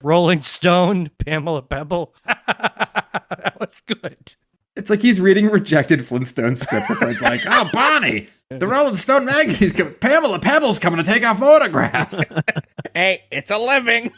Rolling Stone, Pamela Pebble. That was good. It's like he's reading rejected Flintstone script before it's like, oh, Bonnie, the Rolling Stone magazine's coming. Pamela Pebble's coming to take our photograph. Hey, it's a living.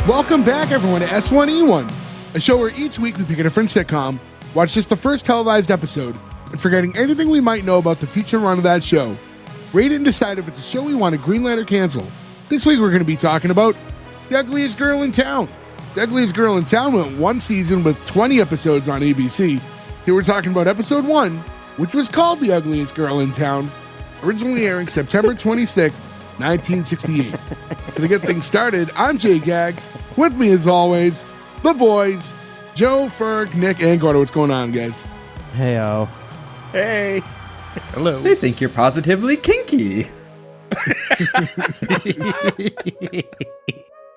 Welcome back, everyone, to S1E1, a show where each week we pick a different sitcom, watch just the first televised episode, and forgetting anything we might know about the future run of that show, rate it and decide if it's a show we want to greenlight or cancel. This week we're going to be talking about The Ugliest Girl in Town. The Ugliest Girl in Town went one season with 20 episodes on ABC. Here we're talking about episode 1, which was called The Ugliest Girl in Town, originally airing September 26th, 1968. To get things started, I'm Jay Gags. With me, as always, the boys, Joe, Ferg, Nick, and Gordo. What's going on, guys? Hey-o. Hey. Hello. They think you're positively kinky.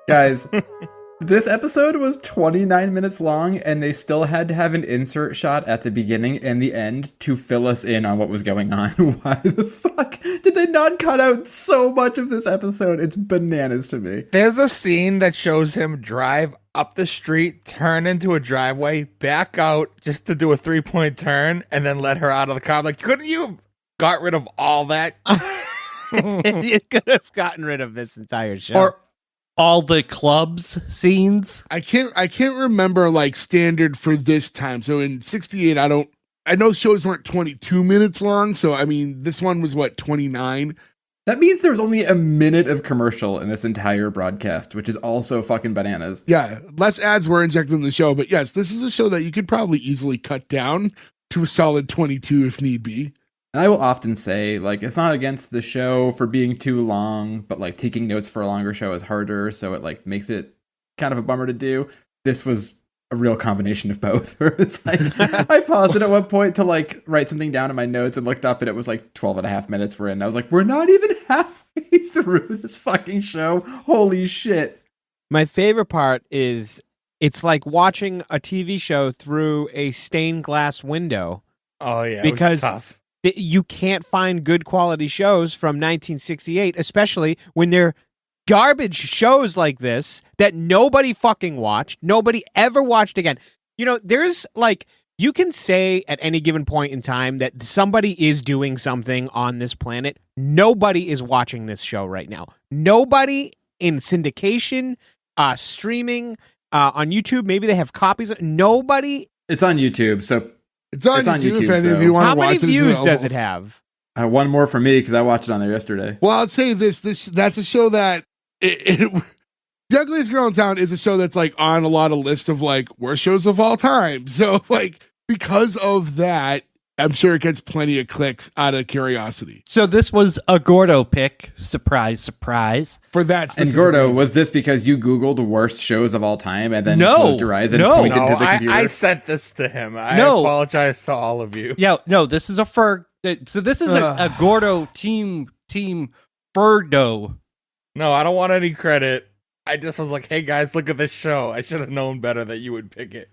Guys, this episode was 29 minutes long, and they still had to have an insert shot at the beginning and the end to fill us in on what was going on. Why the fuck did they not cut out so much of this episode? It's bananas to me. There's a scene that shows him drive up the street, turn into a driveway, back out just to do a 3-point turn, and then let her out of the car. I'm like, couldn't you have got rid of all that? You could have gotten rid of this entire show. Or all the clubs scenes. I can't remember like standard for this time. So in 68, I know shows weren't 22 minutes long. So I mean, this one was what, 29? That means there was only a minute of commercial in this entire broadcast, which is also fucking bananas. Yeah, less ads were injected in the show. But yes, this is a show that you could probably easily cut down to a solid 22 if need be. And I will often say, like, it's not against the show for being too long, but like taking notes for a longer show is harder, so it like makes it kind of a bummer to do. This was a real combination of both. It's like I paused it at one point to like write something down in my notes and looked up, and it was like 12 and a half minutes we're in. I was like, we're not even halfway through this fucking show. Holy shit. My favorite part is it's like watching a TV show through a stained glass window. Oh, yeah. Because it was tough. You can't find good quality shows from 1968, especially when they're garbage shows like this that nobody fucking watched. Nobody ever watched again. You know, there's like, you can say at any given point in time that somebody is doing something on this planet. Nobody is watching this show right now. Nobody in syndication, streaming, on YouTube. Maybe they have copies. Nobody. It's on YouTube, so It's on YouTube if any of you want to How watch many it. views does it have? one more for me because I watched it on there yesterday. Well, I'll say this that's a show that The Ugliest Girl in Town is a show that's like on a lot of lists of like worst shows of all time. So like because of that, I'm sure it gets plenty of clicks out of curiosity. So this was a Gordo pick. Surprise, surprise. For that specific And Gordo, reason. was this because you Googled worst shows of all time and then closed your eyes and pointed to the computer? I sent this to him. I No. apologize to all of you. Yeah, no, this is a Ferg. So this is a Gordo team Ferdo. No, I don't want any credit. I just was like, hey guys, look at this show. I should have known better that you would pick it.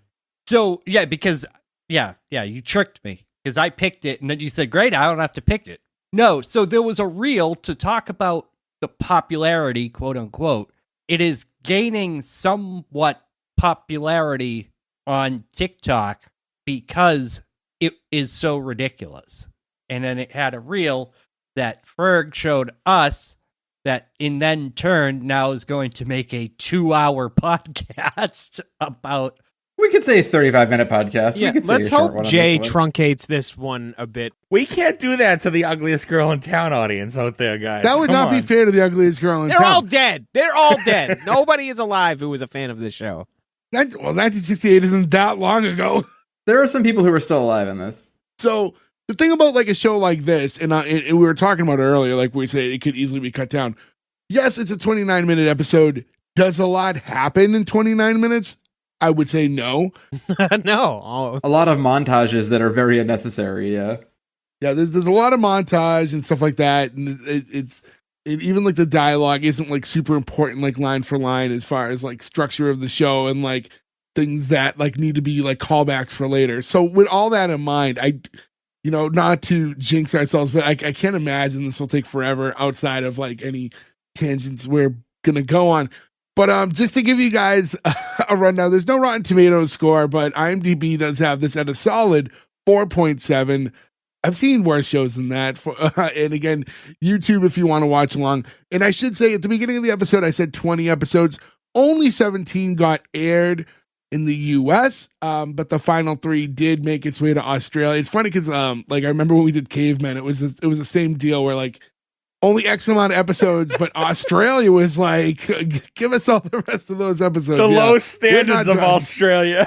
So yeah, because you tricked me. Because I picked it, and then you said, great, I don't have to pick it. No, so there was a reel to talk about the popularity, quote unquote. It is gaining somewhat popularity on TikTok because it is so ridiculous. And then it had a reel that Ferg showed us that in then turn now is going to make a 2-hour podcast about. We could say a 35-minute podcast. Yeah, we could say let's a short hope one on Jay this one. truncates this one a bit. We can't do that to the Ugliest Girl in Town audience out there, guys. That would Come not be on. fair to The Ugliest Girl in They're Town. all dead. They're all dead. Nobody is alive who was a fan of this show. 1968 isn't that long ago. There are some people who are still alive in this. So the thing about like a show like this, and we were talking about it earlier, like we say it could easily be cut down. Yes, it's a 29-minute episode. Does a lot happen in 29 minutes? I would say no. No. A lot of montages that are very unnecessary, yeah. Yeah, there's a lot of montage and stuff like that, and it's and even like the dialogue isn't like super important, like line for line, as far as like structure of the show and like things that like need to be like callbacks for later. So with all that in mind, not to jinx ourselves, but I can't imagine this will take forever outside of like any tangents we're gonna go on. But just to give you guys a rundown, there's no Rotten Tomatoes score, but IMDb does have this at a solid 4.7. I've seen worse shows than that. And again, YouTube if you want to watch along. And I should say at the beginning of the episode, I said 20 episodes. Only 17 got aired in the US, but the final 3 did make its way to Australia. It's funny because like I remember when we did Cavemen, it was the same deal where like only X amount of episodes, but Australia was like, give us all the rest of those episodes. The low standards of Australia.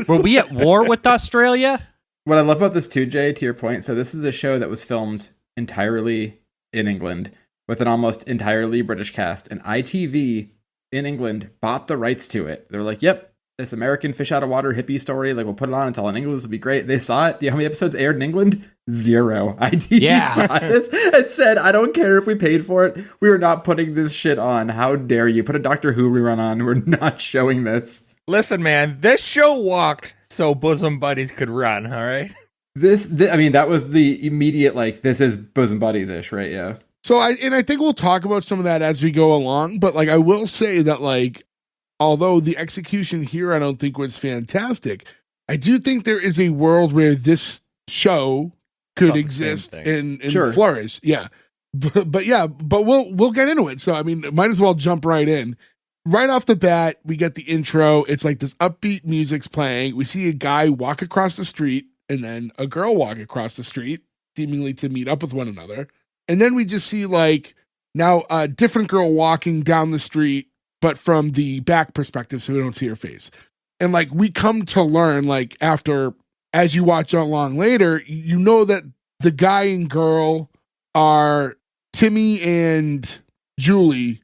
Were we at war with Australia? What I love about this too, Jay, to your point, so this is a show that was filmed entirely in England with an almost entirely British cast, and ITV in England bought the rights to it. They were like, yep, this American fish out of water hippie story, like we'll put it on, it's all in English, this will be great. They saw it. Do you know how many episodes aired in England? 0. ITV saw this and said, I don't care if we paid for it. We are not putting this shit on. How dare you? Put a Doctor Who rerun on. We're not showing this. Listen, man, this show walked so bosom buddies could run, all right? I mean, that was the immediate, like, this is bosom buddies-ish, right? Yeah. So I think we'll talk about some of that as we go along, but like I will say that like, although the execution here I don't think was fantastic, I do think there is a world where this show could exist and sure. flourish. Yeah. But we'll get into it. So I mean, might as well jump right in. Right off the bat, we get the intro. It's like this upbeat music's playing. We see a guy walk across the street and then a girl walk across the street, seemingly to meet up with one another. And then we just see like now a different girl walking down the street, but from the back perspective, so we don't see her face. And like we come to learn like as you watch along later, you know that the guy and girl are Timmie and Julie,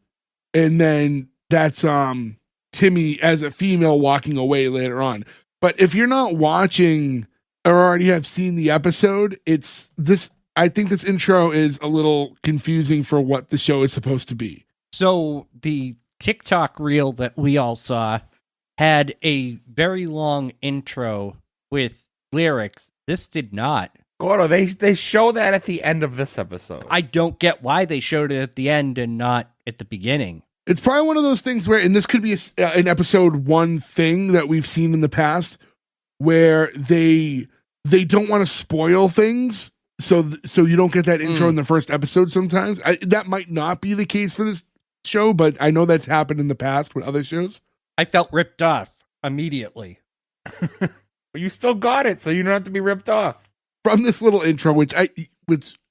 and then that's Timmie as a female walking away later on. But if you're not watching or already have seen the episode, I think this intro is a little confusing for what the show is supposed to be. So the TikTok reel that we all saw had a very long intro with lyrics. This did not. Gordo, they show that at the end of this episode. I don't get why they showed it at the end and not at the beginning. It's probably one of those things where, and this could be an episode 1 thing that we've seen in the past, where they don't want to spoil things, so you don't get that intro in the first episode. Sometimes that might not be the case for this show, but I know that's happened in the past with other shows. I felt ripped off immediately. But you still got it, so you don't have to be ripped off From this little intro, which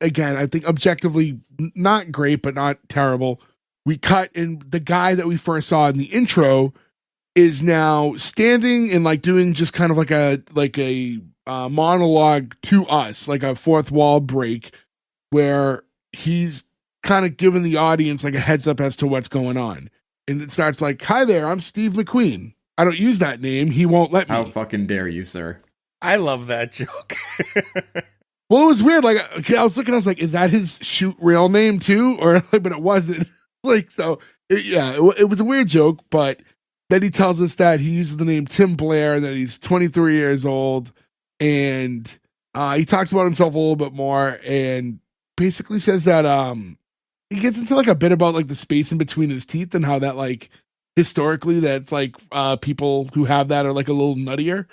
again I think objectively not great, but not terrible. We cut, and the guy that we first saw in the intro is now standing and like doing just kind of like a monologue to us, like a fourth wall break, where he's kind of giving the audience like a heads up as to what's going on. And it starts like, "Hi there, I'm Steve McQueen. I don't use that name. He won't let me." How fucking dare you, sir? I love that joke. Well, it was weird. Like I was looking, I was like, "Is that his shoot real name too?" Or but it wasn't. Like so, it was a weird joke. But then he tells us that he uses the name Tim Blair, that he's 23 years old, and he talks about himself a little bit more, and basically says that he gets into like a bit about like the space in between his teeth and how that like historically that's like people who have that are like a little nuttier.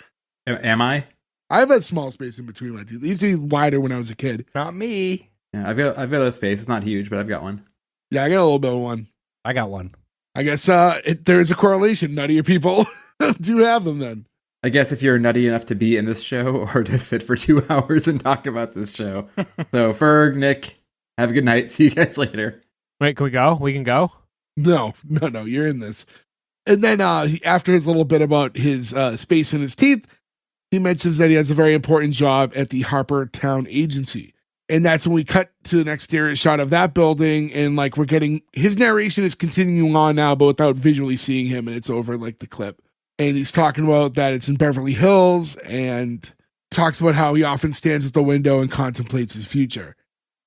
Am I? I have that small space in between my teeth. It used to be wider when I was a kid. Not me. Yeah, I've got a space. It's not huge, but I've got one. Yeah, I got a little bit of one. I got one. I guess there is a correlation. Nuttier people do have them then. I guess if you're nutty enough to be in this show or to sit for 2 hours and talk about this show. So Ferg, Nick, have a good night. See you guys later. Wait, can we go? We can go? No, you're in this. And then after his little bit about his space in his teeth, he mentions that he has a very important job at the Harper Town Agency. And that's when we cut to an exterior shot of that building, and like we're getting his narration is continuing on now, but without visually seeing him, and it's over like the clip. And he's talking about that it's in Beverly Hills, and talks about how he often stands at the window and contemplates his future.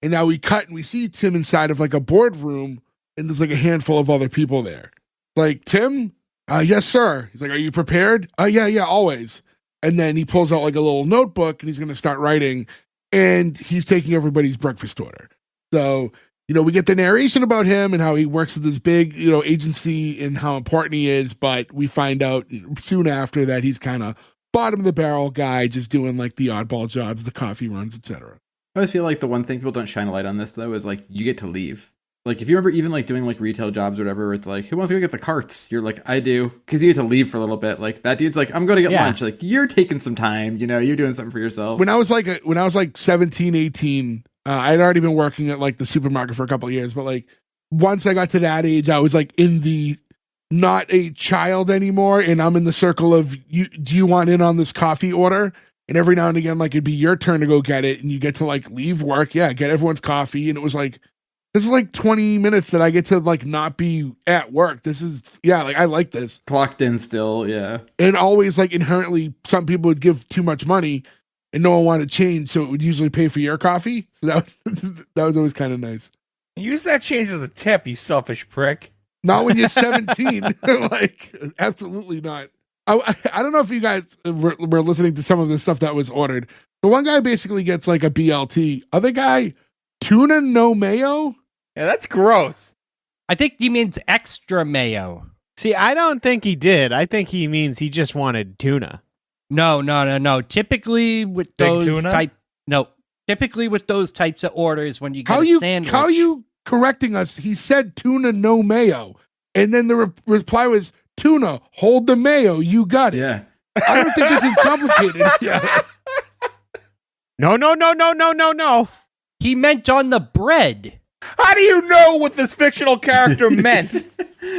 And now we cut and we see Tim inside of like a boardroom, and there's like a handful of other people there. Like, Tim, yes, sir. He's like, are you prepared? Yeah, always. And then he pulls out like a little notebook and he's going to start writing, and he's taking everybody's breakfast order. So, we get the narration about him and how he works at this big, agency and how important he is. But we find out soon after that he's kind of bottom of the barrel guy, just doing like the oddball jobs, the coffee runs, etc. I always feel like the one thing people don't shine a light on this though is like you get to leave. Like if you remember even like doing like retail jobs or whatever, it's like, who wants to go get the carts? You're like, I do, because you get to leave for a little bit. Like that dude's like, I'm going to get lunch. Like you're taking some time, you're doing something for yourself. When I was like 17, 18, I'd already been working at like the supermarket for a couple of years, but like once I got to that age, I was like in the not a child anymore, and I'm in the circle of do you want in on this coffee order? And every now and again, like it'd be your turn to go get it, and you get to like leave work, get everyone's coffee, and it was like, this is like 20 minutes that I get to like not be at work. This is like I like this. Clocked in still, and always like inherently, some people would give too much money, and no one wanted to change, so it would usually pay for your coffee. So that was always kind of nice. Use that change as a tip, you selfish prick. Not when you're 17. Like, absolutely not. I don't know if you guys were listening to some of the stuff that was ordered. The one guy basically gets like a BLT. Other guy, tuna no mayo. Yeah, that's gross. I think he means extra mayo. See, I don't think he did. I think he means he just wanted tuna. No. Typically with Big those tuna? Typically with those types of orders, when you get a sandwich. How are you correcting us? He said tuna no mayo, and then the reply was tuna, hold the mayo, you got it. Yeah. I don't think this is complicated. Yeah. No. He meant on the bread. How do you know what this fictional character meant?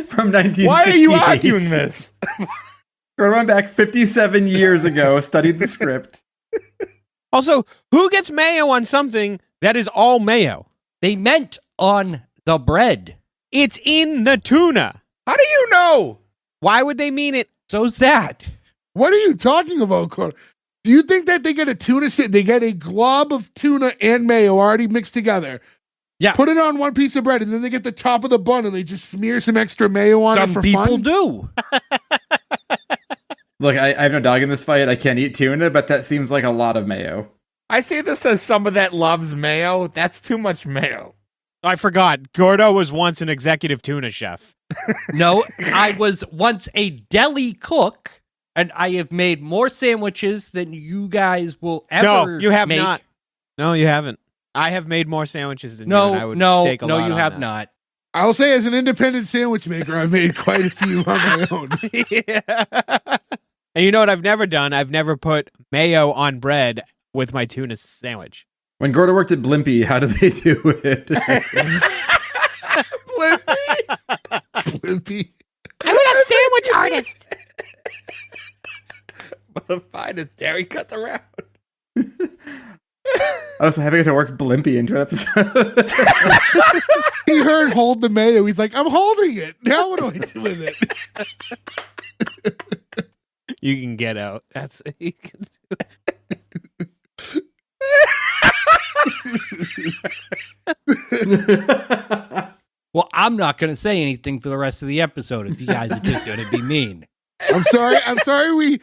From 1968. Why are you arguing this? I went back 57 years ago, studied the script. Also, who gets mayo on something that is all mayo? They meant on the bread. It's in the tuna. How do you know? Why would they mean it? So's that. What are you talking about, Carl? Do you think that they get a tuna they get a glob of tuna and mayo already mixed together? Yeah. Put it on one piece of bread, and then they get the top of the bun and they just smear some extra mayo on Some it for people fun? do. Look, I have no dog in this fight. I can't eat tuna, but that seems like a lot of mayo. I say this as someone that loves mayo. That's too much mayo. I forgot. Gordo was once an executive tuna chef. No, I was once a deli cook, and I have made more sandwiches than you guys will ever No, you have make. not. No, you haven't. I have made more sandwiches than you, and I would stake a lot you on have that. not. I'll say, as an independent sandwich maker, I've made quite a few on my own. Yeah. And you know what I've never done? I've never put mayo on bread with my tuna sandwich. When Gordo worked at Blimpie, how did they do it? Blimpie. I'm a sandwich artist. The finest dairy cuts around. I was so happy to work Blimpie into an episode. He heard hold the mayo. He's like, I'm holding it. Now what do I do with it? You can get out. That's what you can Well, I'm not going to say anything for the rest of the episode if you guys are just going to be mean. I'm sorry we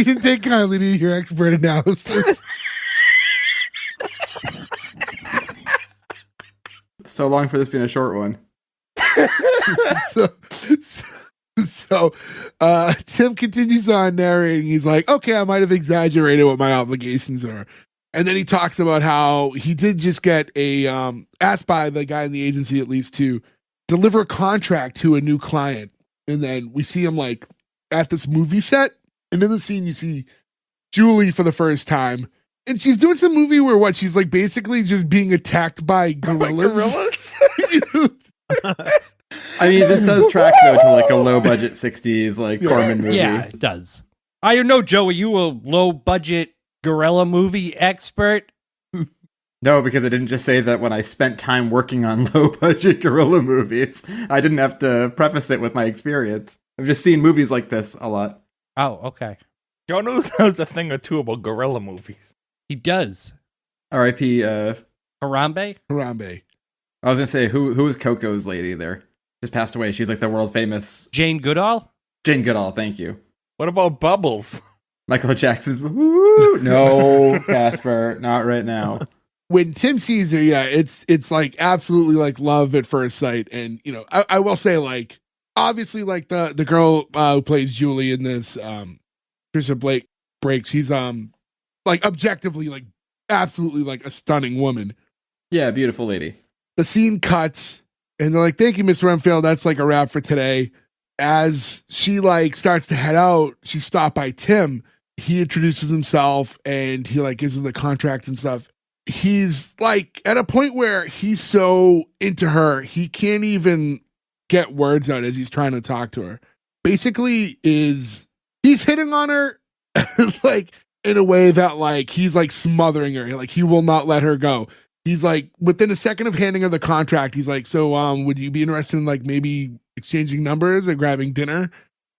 didn't take kindly to your expert analysis. So long for this being a short one. So Tim continues on narrating. He's like, okay, I might have exaggerated what my obligations are. And then he talks about how he did just get asked by the guy in the agency, at least, to deliver a contract to a new client. And then we see him like at this movie set. And in the scene, you see Julie for the first time. And she's doing some movie where she's like basically just being attacked by gorillas. I mean, this does track though to like a low budget 60s like Corman movie. Yeah, it does. I don't know, Joe, are you a low budget gorilla movie expert? No, because I didn't just say that when I spent time working on low budget gorilla movies. I didn't have to preface it with my experience. I've just seen movies like this a lot. Oh, okay. Joe knows a thing or two about gorilla movies. He does. R.I.P. Harambe? Harambe. I was gonna say who was Coco's lady there? Just passed away. She's like the world famous Jane Goodall? Jane Goodall. Thank you. What about Bubbles? Michael Jackson's. Woo! No, Casper, not right now. When Tim sees her, yeah, it's like absolutely like love at first sight. And you know, I will say, like, obviously, like the girl who plays Julie in this, Trisha Blake breaks. She's like objectively like absolutely like a stunning woman. Yeah, beautiful lady. The scene cuts, and they're like, "Thank you, Miss Renfield. That's like a wrap for today." As she like starts to head out, she's stopped by Tim. He introduces himself, and he like gives her the contract and stuff. He's like at a point where he's so into her, he can't even get words out as he's trying to talk to her. Basically, he's hitting on her like in a way that like he's like smothering her. Like he will not let her go. He's like within a second of handing her the contract, he's like, "So would you be interested in like maybe exchanging numbers or grabbing dinner?"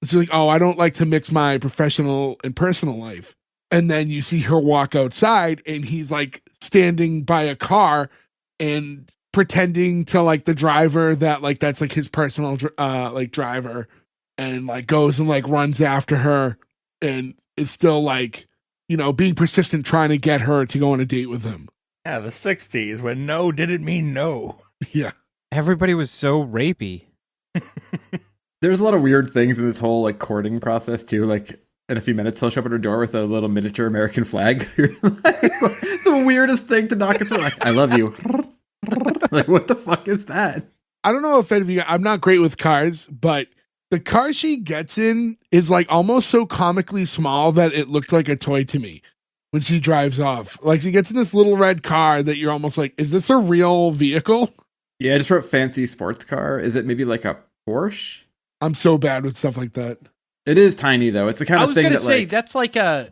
She's like, "Oh, I don't like to mix my professional and personal life." And then you see her walk outside, and he's like standing by a car and pretending to like the driver that like that's like his personal like driver, and like goes and like runs after her and is still like, you know, being persistent trying to get her to go on a date with him. Yeah, the 60s when no didn't mean no. Yeah. Everybody was so rapey. There's a lot of weird things in this whole like courting process too. Like in a few minutes, he'll show up at her door with a little miniature American flag. Like, the weirdest thing to knock it to. Like, "I love you." Like, what the fuck is that? I don't know if any of you, I'm not great with cars, but the car she gets in is like almost so comically small that it looked like a toy to me when she drives off. Like she gets in this little red car that you're almost like, is this a real vehicle? Yeah, I just wrote fancy sports car. Is it maybe like a Porsche? I'm so bad with stuff like that. It is tiny though. It's the kind I of was thing gonna that say like, that's like a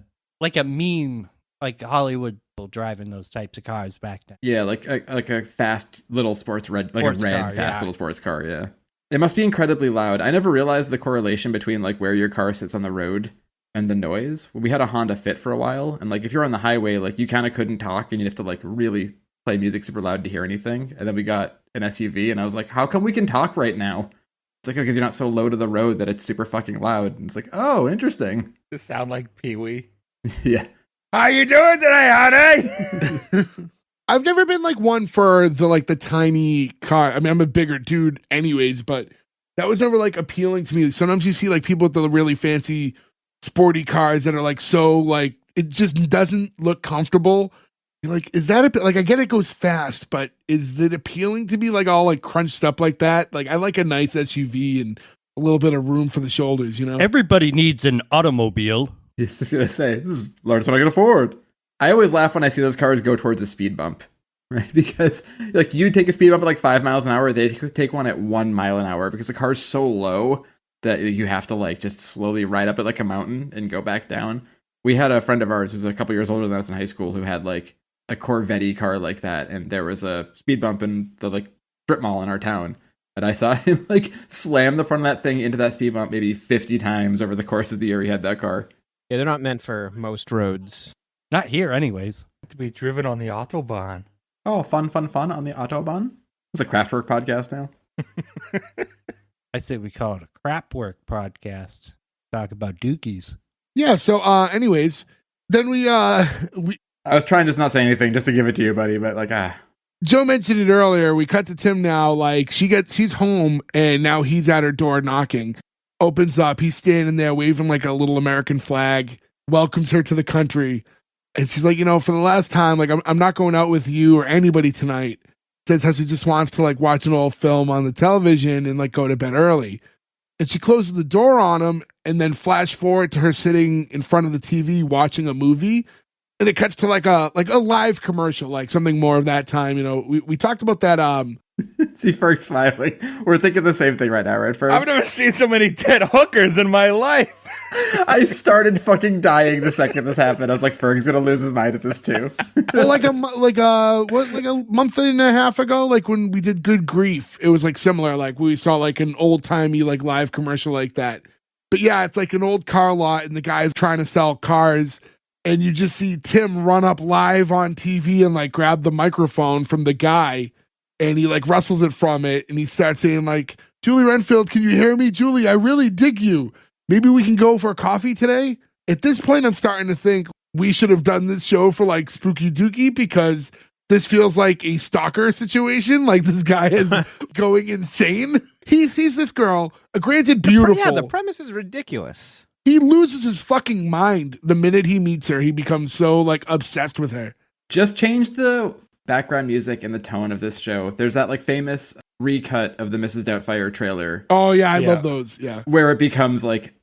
meme, like Hollywood people driving those types of cars back then. yeah, like a fast little sports red, like Sports a red car, fast yeah. little sports car. Yeah, it must be incredibly loud. I never realized the correlation between like where your car sits on the road and the noise. We had a Honda Fit for a while, and like if you're on the highway, like you kind of couldn't talk, and you'd have to like really play music super loud to hear anything. And then we got an SUV, and I was like, how come we can talk right now? It's like, oh, because you're not so low to the road that it's super fucking loud. And it's like, oh, interesting. This sound like Pee-wee. Yeah. How you doing today, honey? I've never been like one for the tiny car. I mean, I'm a bigger dude anyways, but that was never like appealing to me. Sometimes you see like people with the really fancy sporty cars that are like so like it just doesn't look comfortable. You're like, is that a bit like I get it goes fast, but is it appealing to be like all like crunched up like that? Like I like a nice SUV and a little bit of room for the shoulders, you know? Everybody needs an automobile. Yes, just gonna say, this is the largest one I can afford. I always laugh when I see those cars go towards a speed bump, right? Because like you take a speed bump at like 5 miles an hour, they take one at 1 mile an hour because the car's so low that you have to like just slowly ride up it like a mountain and go back down. We had a friend of ours who's a couple years older than us in high school who had like a Corvette car like that, and there was a speed bump in the like strip mall in our town, and I saw him like slam the front of that thing into that speed bump maybe 50 times over the course of the year he had that car. Yeah, they're not meant for most roads. Not here, anyways. To be driven on the Autobahn. Oh, fun on the Autobahn. It's a Kraftwerk podcast now. I say we call it a crap work podcast. Talk about dookies. Yeah, so anyways, then we I was trying to just not say anything just to give it to you, buddy, but like Joe mentioned it earlier. We cut to Tim now. Like she's home, and now he's at her door knocking. Opens up. He's standing there waving like a little American flag. Welcomes her to the country, and she's like, you know, for the last time, like I'm not going out with you or anybody tonight. Says how she just wants to like watch an old film on the television and like go to bed early. And she closes the door on him, and then flash forward to her sitting in front of the TV watching a movie. And it cuts to like a live commercial, like something more of that time. You know, we talked about that. see Ferg smiling. We're thinking the same thing right now, right, Ferg? I've never seen so many dead hookers in my life. I started fucking dying the second this happened. I was like, Ferg's gonna lose his mind at this too. Well, like a month and a half ago, like when we did Good Grief, it was like similar. Like we saw like an old timey like live commercial like that. But yeah, it's like an old car lot, and the guy's trying to sell cars. and you just see Tim run up live on TV and like grab the microphone from the guy, and he like wrestles it from it, and he starts saying like, Julie Renfield, can you hear me? Julie, I really dig you. Maybe we can go for a coffee today? At this point, I'm starting to think we should have done this show for like Spooky Dookie, because this feels like a stalker situation. Like this guy is going insane. He sees this girl, granted beautiful. Yeah, the premise is ridiculous. He loses his fucking mind the minute he meets her. He becomes so like obsessed with her. Just change the background music and the tone of this show. There's that like famous recut of the Mrs. Doubtfire trailer. Oh yeah, I love those. Yeah. Where it becomes like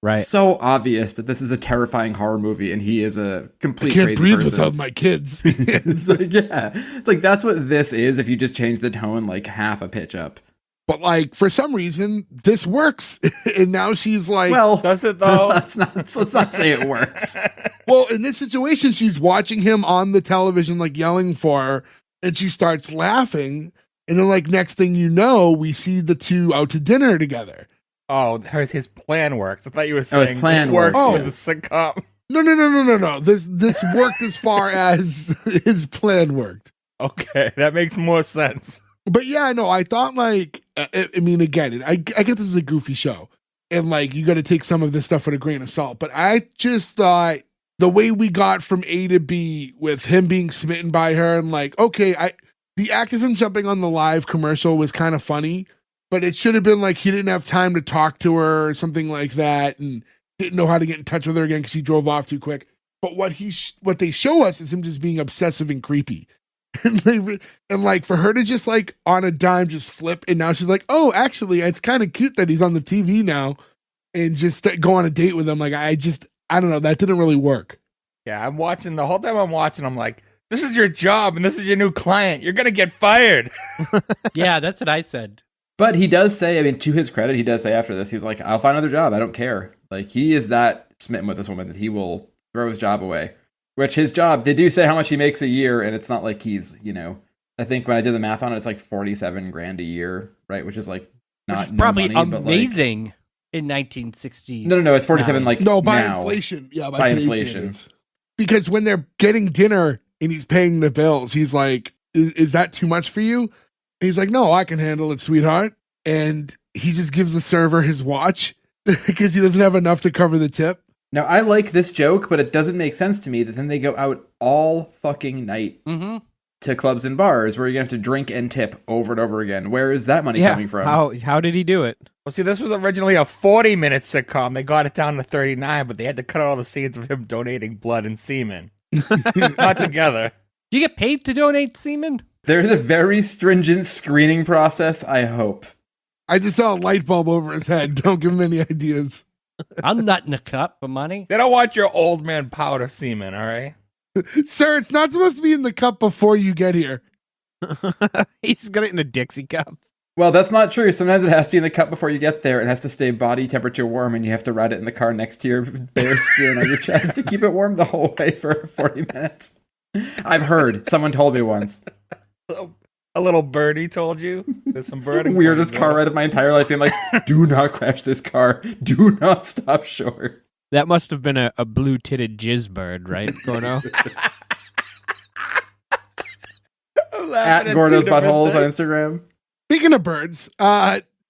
Right. so obvious that this is a terrifying horror movie and he is a complete I can't crazy breathe person. without my kids. It's like, yeah. It's like that's what this is if you just change the tone like half a pitch up. But like for some reason, this works. And now she's like, Well, Does it though? let's not say it works. well, in this situation, she's watching him on the television, like yelling for her, and she starts laughing. And then like next thing you know, we see the two out to dinner together. Oh, his plan works. I thought you were Oh, his saying plan it works works. with the sitcom. No. This worked as far as his plan worked. Okay, that makes more sense. But yeah, no, I thought like, I mean, again, I get this is a goofy show, and like you got to take some of this stuff with a grain of salt. But I just thought the way we got from A to B with him being smitten by her, and like, okay, the act of him jumping on the live commercial was kind of funny, but it should have been like he didn't have time to talk to her or something like that, and didn't know how to get in touch with her again because he drove off too quick. But what they show us is him just being obsessive and creepy. And like for her to just like on a dime just flip, and now she's like, oh, actually it's kind of cute that he's on the TV now, and just go on a date with him. Like I don't know, that didn't really work. Yeah, I'm watching the whole time I'm like, this is your job and this is your new client. You're gonna get fired. Yeah, that's what I said. But he does say, I mean, to his credit, he does say after this, he's like, I'll find another job. I don't care. Like, he is that smitten with this woman that he will throw his job away. Which his job, they do say how much he makes a year, and it's not like he's, I think when I did the math on it, it's like 47 grand a year, right? Which is like not Probably no money, amazing in 1960. No, it's 47 like No, by now. inflation. Yeah, By today's inflation. standards. Because when they're getting dinner and he's paying the bills, he's like, is that too much for you? And he's like, no, I can handle it, sweetheart. And he just gives the server his watch because he doesn't have enough to cover the tip. Now, I like this joke, but it doesn't make sense to me that then they go out all fucking night to clubs and bars where you're going to have to drink and tip over and over again. Where is that money coming from? How did he do it? Well, see, this was originally a 40-minute sitcom. They got it down to 39, but they had to cut out all the scenes of him donating blood and semen. Not together. Do you get paid to donate semen? There's a very stringent screening process, I hope. I just saw a light bulb over his head. Don't give him any ideas. I'm not in a cup for money. They don't want your old man powder semen, all right? Sir, it's not supposed to be in the cup before you get here. He's got it in a Dixie cup. Well, that's not true. Sometimes it has to be in the cup before you get there. It has to stay body temperature warm, and you have to ride it in the car next to your bare skin on your chest to keep it warm the whole way for 40 minutes. I've heard. Someone told me once. A little birdie told you? There's some birding. Weirdest car ride of my entire life, being like, do not crash this car. Do not stop short. That must have been a blue-titted jizz bird, right, Gordo? At Gordo's Buttholes on Instagram. Speaking of birds,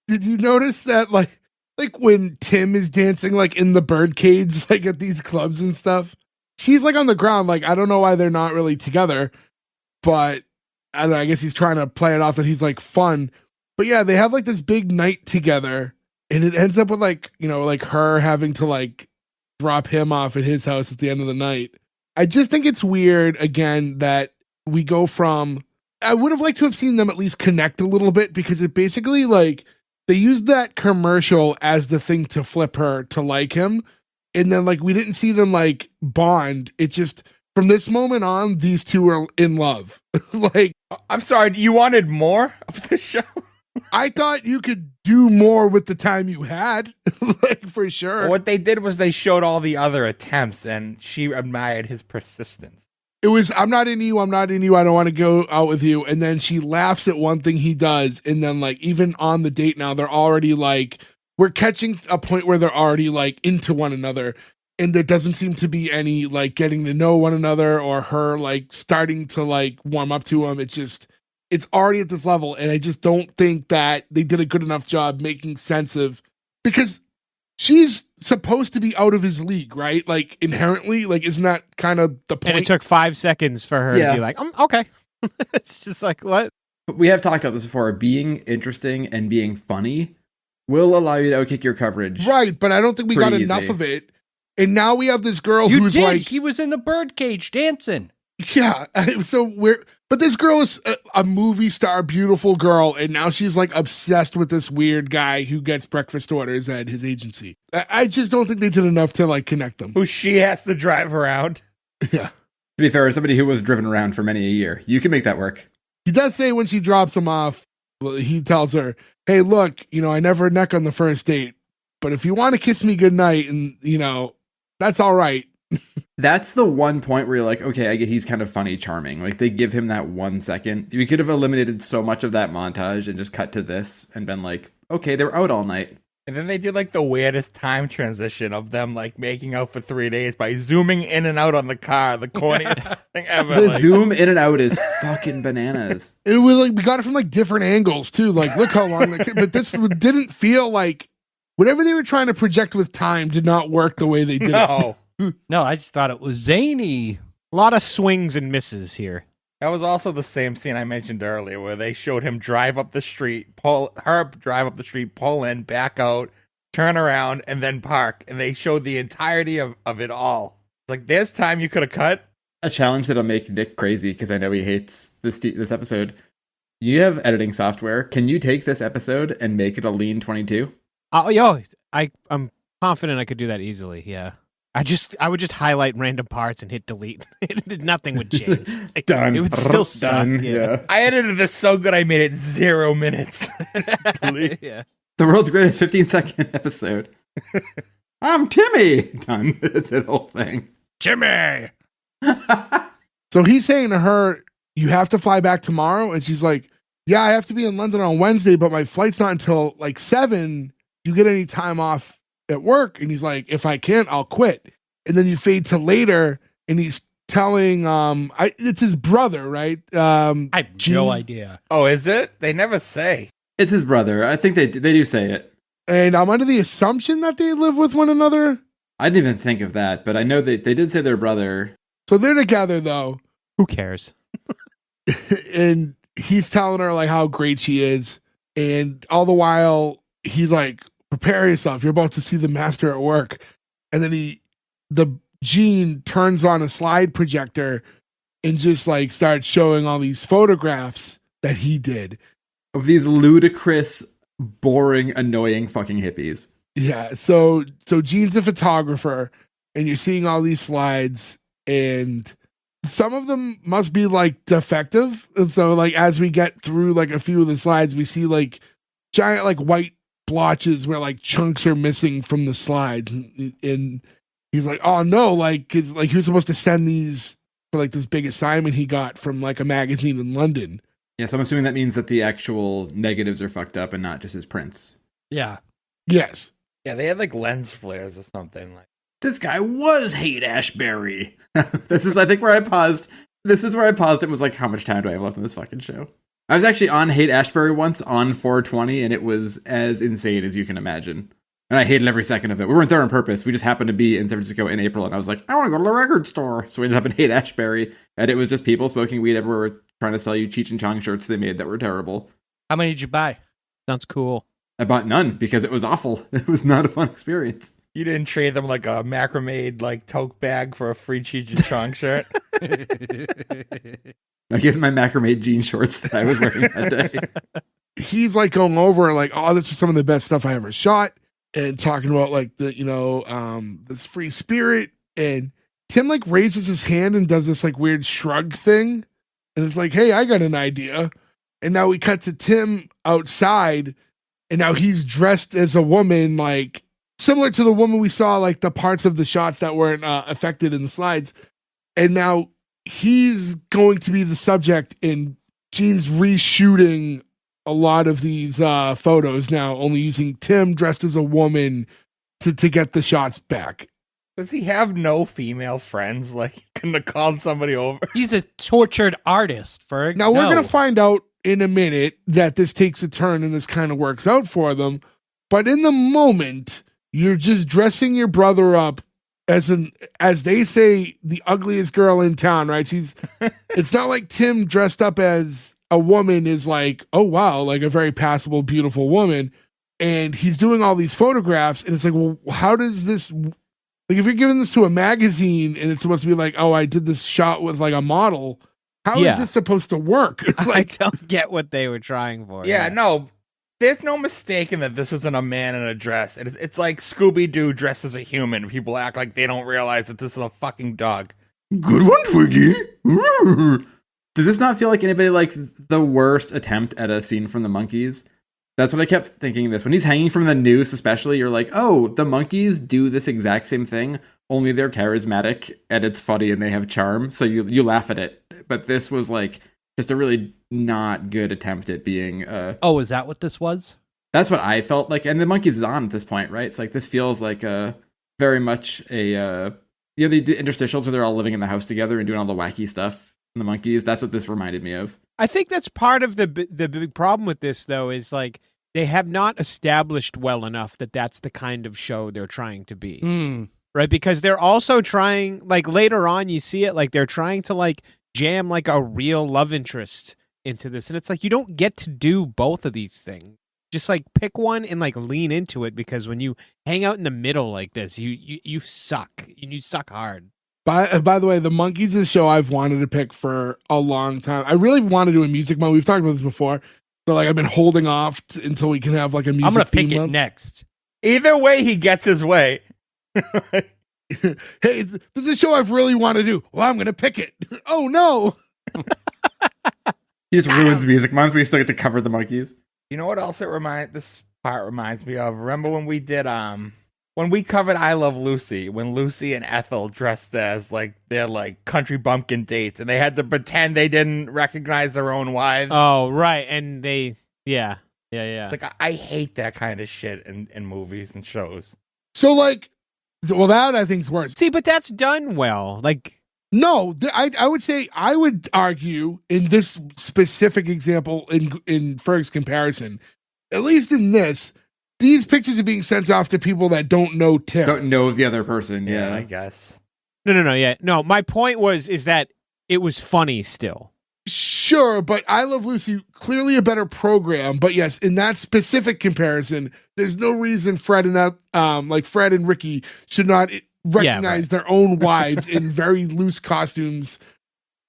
did you notice that like when Tim is dancing like in the bird cage, like at these clubs and stuff, she's like on the ground. Like, I don't know why they're not really together, but I don't know, I guess he's trying to play it off that he's like fun. But yeah, they have like this big night together, and it ends up with like, like her having to like drop him off at his house at the end of the night. I just think it's weird again that we go from, I would have liked to have seen them at least connect a little bit, because it basically like they used that commercial as the thing to flip her to like him. And then like we didn't see them like bond. It just, from this moment on, these two are in love. Like, I'm sorry, you wanted more of the show? I thought you could do more with the time you had, like for sure. What they did was they showed all the other attempts, and she admired his persistence. It was, I'm not into you, I don't want to go out with you. And then she laughs at one thing he does. And then like, even on the date now, they're already like, we're catching a point where they're already like into one another. and there doesn't seem to be any like getting to know one another or her like starting to like warm up to him. It's already at this level, and I just don't think that they did a good enough job making sense of, because she's supposed to be out of his league, right? Like inherently, like isn't that kind of the point? And it took 5 seconds for her to be like, okay. It's just like, what? But we have talked about this before. Being interesting and being funny will allow you to outkick your coverage. Right, but I don't think we got Pretty enough easy. of it. And now we have this girl You who's did. like, He was in the birdcage dancing. yeah. So but this girl is a movie star, beautiful girl, and now she's like obsessed with this weird guy who gets breakfast orders at his agency. I just don't think they did enough to like connect them. Who she has to drive around. Yeah. To be fair, as somebody who was driven around for many a year, you can make that work. He does say when she drops him off, he tells her, hey, look, I never neck on the first date, but if you want to kiss me goodnight, and, that's all right. That's the one point where you're like, okay, I get he's kind of funny, charming. Like, they give him that 1 second. We could have eliminated so much of that montage and just cut to this and been like, okay, they were out all night. And then they did like the weirdest time transition of them like making out for 3 days by zooming in and out on the car, the corniest thing ever. The like, zoom in and out is fucking bananas. It was like, we got it from like different angles too. Like, look how long, but this didn't feel like whatever they were trying to project with time did not work the way they did it. no. No, I just thought it was zany. A lot of swings and misses here. That was also the same scene I mentioned earlier where they showed him drive up the street, pull in, back out, turn around, and then park. And they showed the entirety of it all. Like, there's time you could have cut. A challenge that'll make Nick crazy, because I know he hates this episode. You have editing software. Can you take this episode and make it a lean 22? I'm confident I could do that easily. Yeah. I would just highlight random parts and hit delete. Nothing would change. Like, Done. It would still suck. Done. Yeah. I edited this so good I made it 0 minutes. Yeah. The world's greatest 15-second episode. I'm Timmy. Done. It's the whole thing. Timmy. So he's saying to her, you have to fly back tomorrow. And she's like, yeah, I have to be in London on Wednesday, but my flight's not until like 7. Do you get any time off at work? And he's like, if I can't, I'll quit. And then you fade to later, and he's telling it's his brother, right? I have Gene? no idea. Oh, is it? They never say. It's his brother. I think they do say it. And I'm under the assumption that they live with one another. I didn't even think of that, but I know they did say their brother. So they're together though. Who cares? And he's telling her like how great she is, and all the while he's like, prepare yourself, you're about to see the master at work. And then Gene turns on a slide projector and just like starts showing all these photographs that he did Of these ludicrous, boring, annoying fucking hippies. Yeah, so Gene's a photographer, and you're seeing all these slides, and some of them must be like defective. And so like as we get through like a few of the slides, we see like giant like white blotches where like chunks are missing from the slides, and he's like, oh no, like cause like he was supposed to send these for like this big assignment he got from like a magazine in London. Yeah, so I'm assuming that means that the actual negatives are fucked up and not just his prints. Yeah. Yes. Yeah, they had like lens flares or something. Like, This guy was Haight Ashbury. This is, I think, where I paused. This is where I paused and was like, how much time do I have left in this fucking show? I was actually on Haight Ashbury once on 420, and it was as insane as you can imagine. And I hated every second of it. We weren't there on purpose. We just happened to be in San Francisco in April, and I was like, I want to go to the record store. So we ended up in Haight Ashbury, and it was just people smoking weed everywhere trying to sell you Cheech and Chong shirts they made that were terrible. How many did you buy? Sounds cool. I bought none because it was awful. It was not a fun experience. you didn't trade them like a macrame like tote bag for a free Cheech and Chong shirt. I gave them my macrame jean shorts that I was wearing that day. He's like going over like, oh, this was some of the best stuff I ever shot, and talking about like the, this free spirit. And Tim like raises his hand and does this like weird shrug thing. And it's like, hey, I got an idea. And now we cut to Tim outside, and now he's dressed as a woman, like similar to the woman we saw, like the parts of the shots that weren't affected in the slides. And now he's going to be the subject, and Gene's reshooting a lot of these photos now, only using Tim dressed as a woman to get the shots back. Does he have no female friends? Like, he couldn't have called somebody over? He's a tortured artist, Ferg. Now we're No. going to find out in a minute that this takes a turn and this kind of works out for them. But in the moment, you're just dressing your brother up as they say, the ugliest girl in town, right? It's not like Tim dressed up as a woman is like, oh wow, like a very passable, beautiful woman. And he's doing all these photographs, and it's like, well, how does this, like, if you're giving this to a magazine and it's supposed to be like, oh, I did this shot with like a model, how is this supposed to work? I don't get what they were trying for. Yeah, no. There's no mistaking that this isn't a man in a dress. It's like Scooby-Doo dressed as a human. People act like they don't realize that this is a fucking dog. Good one, Twiggy. Ooh. Does this not feel like anybody like the worst attempt at a scene from the Monkees? That's what I kept thinking this. When he's hanging from the noose, especially, you're like, oh, the Monkees do this exact same thing, only they're charismatic and it's funny and they have charm. So you laugh at it. But this was like just a really not good attempt at being Oh, is that what this was? That's what I felt like. And the Monkees is on at this point, right? It's like this feels like very much a they did interstitials where they're all living in the house together and doing all the wacky stuff in the Monkees. That's what this reminded me of. I think that's part of the big problem with this, though, is like they have not established well enough that that's the kind of show they're trying to be. Right? Because they're also trying, like later on you see it, like they're trying to like jam like a real love interest into this. And it's like, you don't get to do both of these things. Just like pick one and like lean into it, because when you hang out in the middle like this, you suck. You suck hard. By the way, the Monkees is a show I've wanted to pick for a long time. I really want to do a music month. We've talked about this before, but like I've been holding off until we can have like a music. I'm gonna theme pick it month. next. Either way, he gets his way. Hey, this is a show I've really wanted to do. Well, I'm gonna pick it. Oh no! He just ruins Music Month. We still get to cover the Monkees. You know what else this part reminds me of? Remember when we did when we covered I Love Lucy, when Lucy and Ethel dressed as like their like country bumpkin dates, and they had to pretend they didn't recognize their own wives. Oh, right. And they, yeah. Like I hate that kind of shit in movies and shows. So like, well, that I think's worse. See, but that's done well. Like, No, I would say, I would argue in this specific example, in Ferg's comparison, at least in this, these pictures are being sent off to people that don't know Tim. Don't know the other person. Yeah. I guess. no. Yeah. No, my point is that it was funny still. Sure, but I Love Lucy, clearly a better program. But yes, in that specific comparison, there's no reason Fred and Ricky should not recognize their own wives in very loose costumes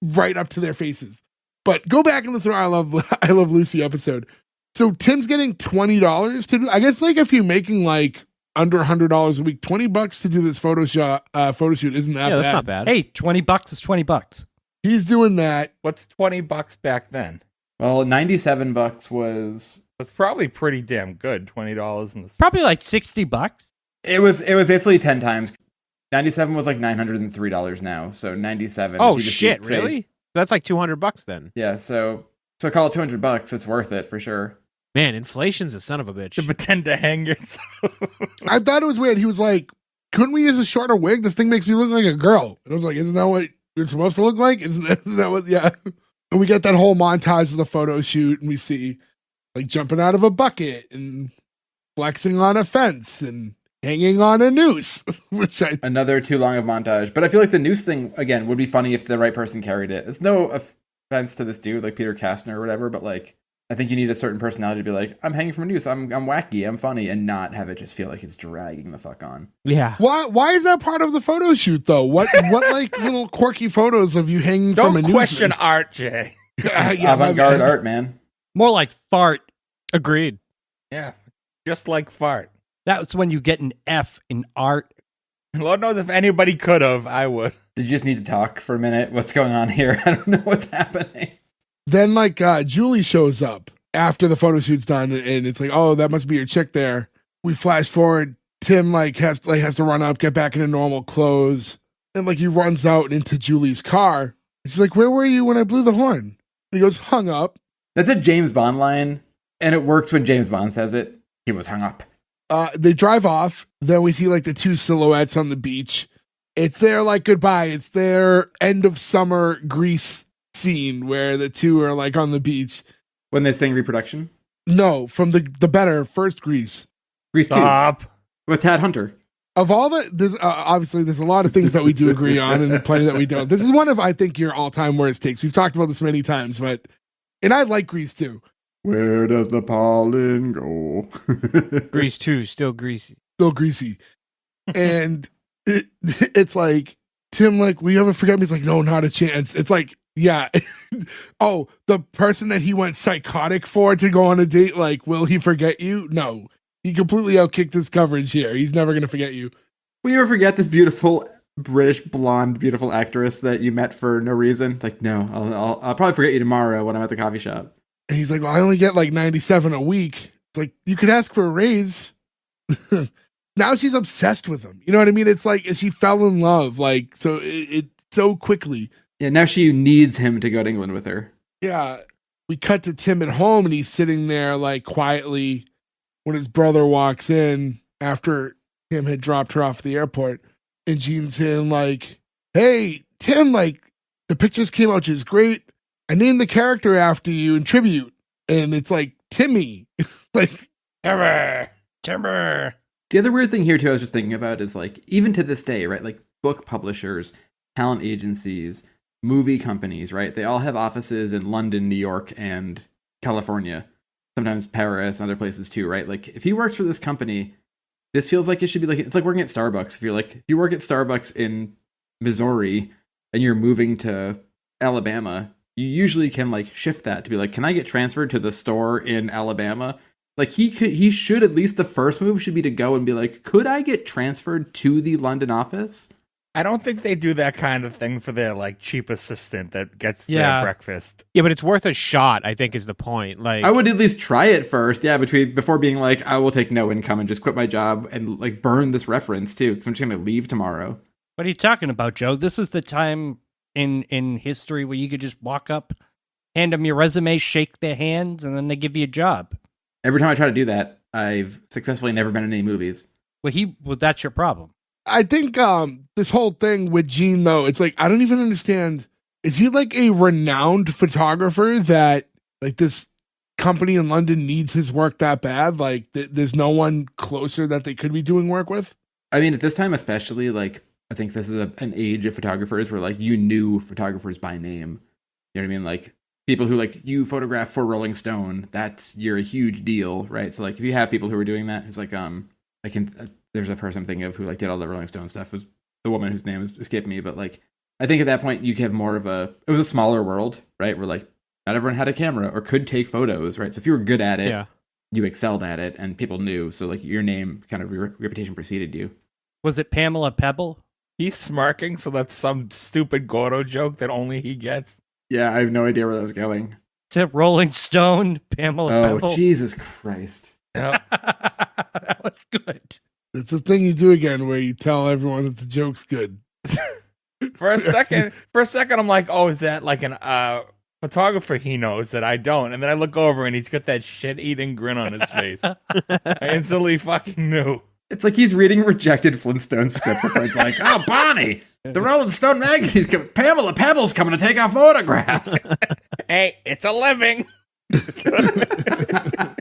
right up to their faces. But go back and listen to our I Love Lucy episode. So Tim's getting $20 to do, I guess, like if you're making like under $100 a week, $20 to do this photo shoot isn't that bad. That's not bad. Hey, $20 is $20. He's doing that. What's $20 back then? Well, $97 was. That's probably pretty damn good. $20 in the Probably like $60. It was basically 10 times. 97 was like $903 now. So 97. Oh, if you just shit. say- Really? That's like $200 then. Yeah. So call it $200. It's worth it for sure. Man, inflation's a son of a to bitch. pretend to hang yourself. I thought it was weird. He was like, couldn't we use a shorter wig? This thing makes me look like a girl. And I was like, isn't that what you're supposed to look like? Isn't that what, yeah. And we get that whole montage of the photo shoot, and we see like jumping out of a bucket and flexing on a fence and hanging on a noose, which Another too long of montage. But I feel like the noose thing, again, would be funny if the right person carried it. It's no offense to this dude, like Peter Kastner or whatever, but like, I think you need a certain personality to be like, I'm hanging from a noose, I'm wacky, I'm funny, and not have it just feel like it's dragging the fuck on. Yeah. Why is that part of the photo shoot though? What like little quirky photos of you hanging from a Don't noose? question art, Jay. It's Yeah, avant-garde my bad. art, man. More like fart. Agreed. Yeah, just like fart. That's when you get an F in art. Lord knows if anybody could have, I would. Did you just need to talk for a minute? What's going on here? I don't know what's happening. Then like Julie shows up after the photo shoot's done, and it's like, oh, that must be your chick there. We flash forward. Tim has to run up, get back into normal clothes, and like he runs out into Julie's car. She's like, where were you when I blew the horn? And he goes, hung up. That's a James Bond line, and it works when James Bond says it. He was hung up. They drive off. Then we see like the two silhouettes on the beach. It's their like goodbye. It's their end of summer Grease scene where the two are like on the beach. When they sing Reproduction? No, from the better first Grease. Grease 2. Stop. With Tad Hunter. Of all the, obviously, there's a lot of things that we do agree on and plenty that we don't. This is one of, I think, your all-time worst takes. We've talked about this many times, and I like Grease too. Where does the pollen go? Grease 2, still greasy. Still greasy. And it's like, Tim, like, will you ever forget me? It's like, no, not a chance. It's like, yeah. Oh, the person that he went psychotic for to go on a date, like, will he forget you? No. He completely outkicked his coverage here. He's never going to forget you. Will you ever forget this beautiful British blonde, beautiful actress that you met for no reason? It's like, no, I'll probably forget you tomorrow when I'm at the coffee shop. And he's like, well, I only get like 97 a week. It's like, you could ask for a raise. Now she's obsessed with him. You know what I mean? It's like she fell in love, like, so it so quickly. Yeah, now she needs him to go to England with her. Yeah. We cut to Tim at home and he's sitting there like quietly when his brother walks in after Tim had dropped her off at the airport. And Gene's saying like, hey, Tim, like the pictures came out just great. I named the character after you in tribute. And it's like, Timmie. Like, Timber. The other weird thing here, too, I was just thinking about is, like, even to this day, right, like, book publishers, talent agencies, movie companies, right, they all have offices in London, New York, and California, sometimes Paris, and other places, too, right? Like, if he works for this company, this feels like it should be, like, it's like working at Starbucks. If you work at Starbucks in Missouri, and you're moving to Alabama, you usually can, like, shift that to be like, can I get transferred to the store in Alabama? Like, he should, at least the first move should be to go and be like, could I get transferred to the London office? I don't think they do that kind of thing for their like cheap assistant that gets their breakfast. Yeah, but it's worth a shot, I think is the point. Like, I would at least try it first, yeah, before being like, I will take no income and just quit my job and like burn this reference too, because I'm just going to leave tomorrow. What are you talking about, Joe? This is the time in history where you could just walk up, hand them your resume, shake their hands, and then they give you a job. Every time I try to do that, I've successfully never been in any movies. Well, that's your problem. I think this whole thing with Gene, though, it's like, I don't even understand. Is he like a renowned photographer that like this company in London needs his work that bad? Like there's no one closer that they could be doing work with? I mean, at this time especially, like, I think this is an age of photographers where like you knew photographers by name. You know what I mean? Like, people who like you photograph for Rolling Stone, you're a huge deal, right? So like if you have people who are doing that, it's like there's a person I'm thinking of who like did all the Rolling Stone stuff. It was the woman whose name escaped me, but like I think at that point you have more of it was a smaller world, right? Where like not everyone had a camera or could take photos, right? So if you were good at it, you excelled at it, and people knew. So like your name, kind of your reputation preceded you. Was it Pamela Pebble? He's smirking, so that's some stupid Gordo joke that only he gets. Yeah, I have no idea where that was going. Is it Rolling Stone, Pamela Pebble? Oh, Jesus Christ. Yep. That was good. It's the thing you do again where you tell everyone that the joke's good. For a second, I'm like, oh, is that like an photographer he knows that I don't? And then I look over and he's got that shit-eating grin on his face. I instantly fucking knew. It's like he's reading rejected Flintstone script before it's like, oh, Bonnie, the Rolling Stone magazine's coming. Pamela Pebble's coming to take our photograph. Hey, it's a living. The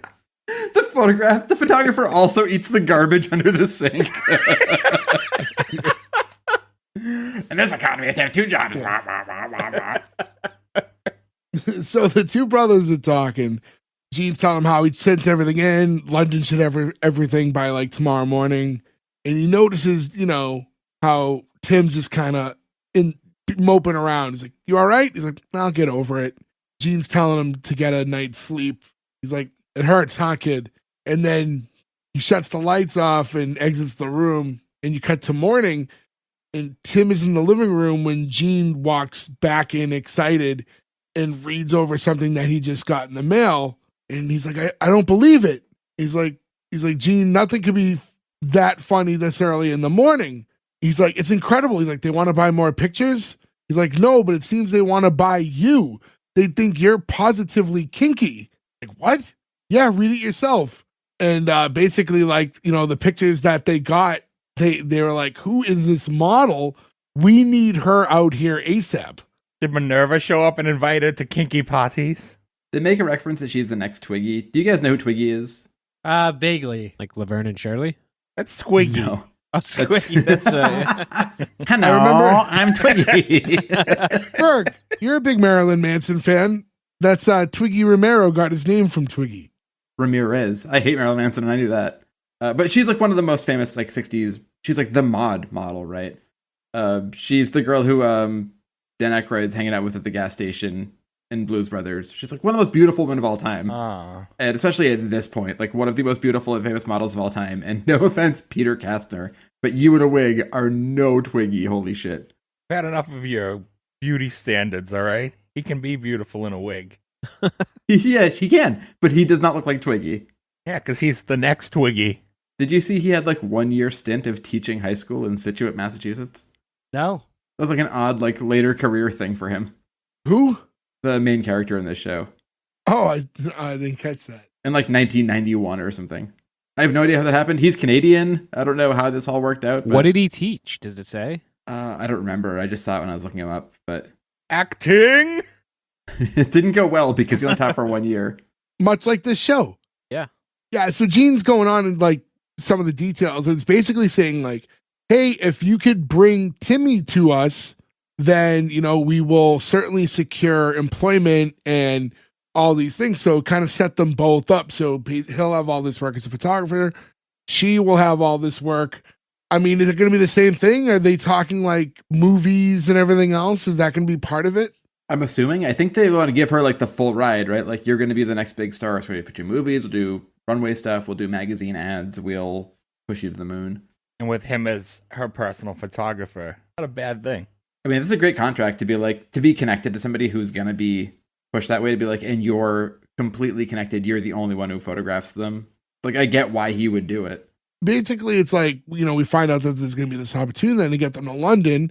photographer also eats the garbage under the sink. In this economy, you have to have two jobs. So the two brothers are talking. Gene's telling him how he sent everything in. London should have everything by like tomorrow morning. And he notices, how Tim's just kind of moping around. He's like, you all right? He's like, I'll get over it. Gene's telling him to get a night's sleep. He's like, it hurts, huh, kid? And then he shuts the lights off and exits the room. And you cut to morning. And Tim is in the living room when Gene walks back in excited and reads over something that he just got in the mail. And he's like, I don't believe it. He's like, Gene, nothing could be that funny this early in the morning. He's like, it's incredible. He's like, they want to buy more pictures? He's like, no, but it seems they want to buy you. They think you're positively kinky. Like, what? Yeah, read it yourself. And basically, like, the pictures that they got they were like, who is this model? We need her out here ASAP. Did Minerva show up and invite her to kinky parties? They make a reference that she's the next Twiggy. Do you guys know who Twiggy is? Vaguely. Like Laverne and Shirley? That's Squiggy. No. Oh, Squiggy. That's Hello, I remember- I'm Twiggy. Berg, you're a big Marilyn Manson fan. That's Twiggy Romero got his name from Twiggy. Ramirez. I hate Marilyn Manson, and I knew that. But she's like one of the most famous like 60s. She's like the mod model, right? She's the girl who Dan Aykroyd's hanging out with at the gas station in Blues Brothers. She's like one of the most beautiful women of all time. And especially at this point, like one of the most beautiful and famous models of all time. And no offense, Peter Kastner, but you in a wig are no Twiggy. Holy shit. I've had enough of your beauty standards, all right? He can be beautiful in a wig. Yeah, he can, but he does not look like Twiggy. Yeah, because he's the next Twiggy. Did you see he had like 1 year stint of teaching high school in Situate, Massachusetts? No. That was like an odd, like later career thing for him. Who? The main character in this show. Oh, I didn't catch that. In like 1991 or something. I have no idea how that happened. He's Canadian. I don't know how this all worked out. But, What did he teach? Does it say? I don't remember. I just saw it when I was looking him up, but Acting? it didn't go well because he only taught for 1 year. Much like this show. Yeah. Yeah, so Gene's going on and like some of the details. And it's basically saying like, hey, if you could bring Timmie to us, then, you know, we will certainly secure employment and all these things. So kind of set them both up. So he'll have all this work as a photographer. She will have all this work. I mean, is it going to be the same thing? Are they talking like movies and everything else? Is that going to be part of it? I'm assuming. I think they want to give her like the full ride, right? Like you're going to be the next big star. So we put you in movies, we'll do runway stuff, we'll do magazine ads, we'll push you to the moon. And with him as her personal photographer. Not a bad thing. I mean, that's a great contract to be like, to be connected to somebody who's going to be pushed that way, to be like, and you're completely connected. You're the only one who photographs them. Like, I get why he would do it. Basically, it's like, you know, we find out that there's going to be this opportunity then to get them to London.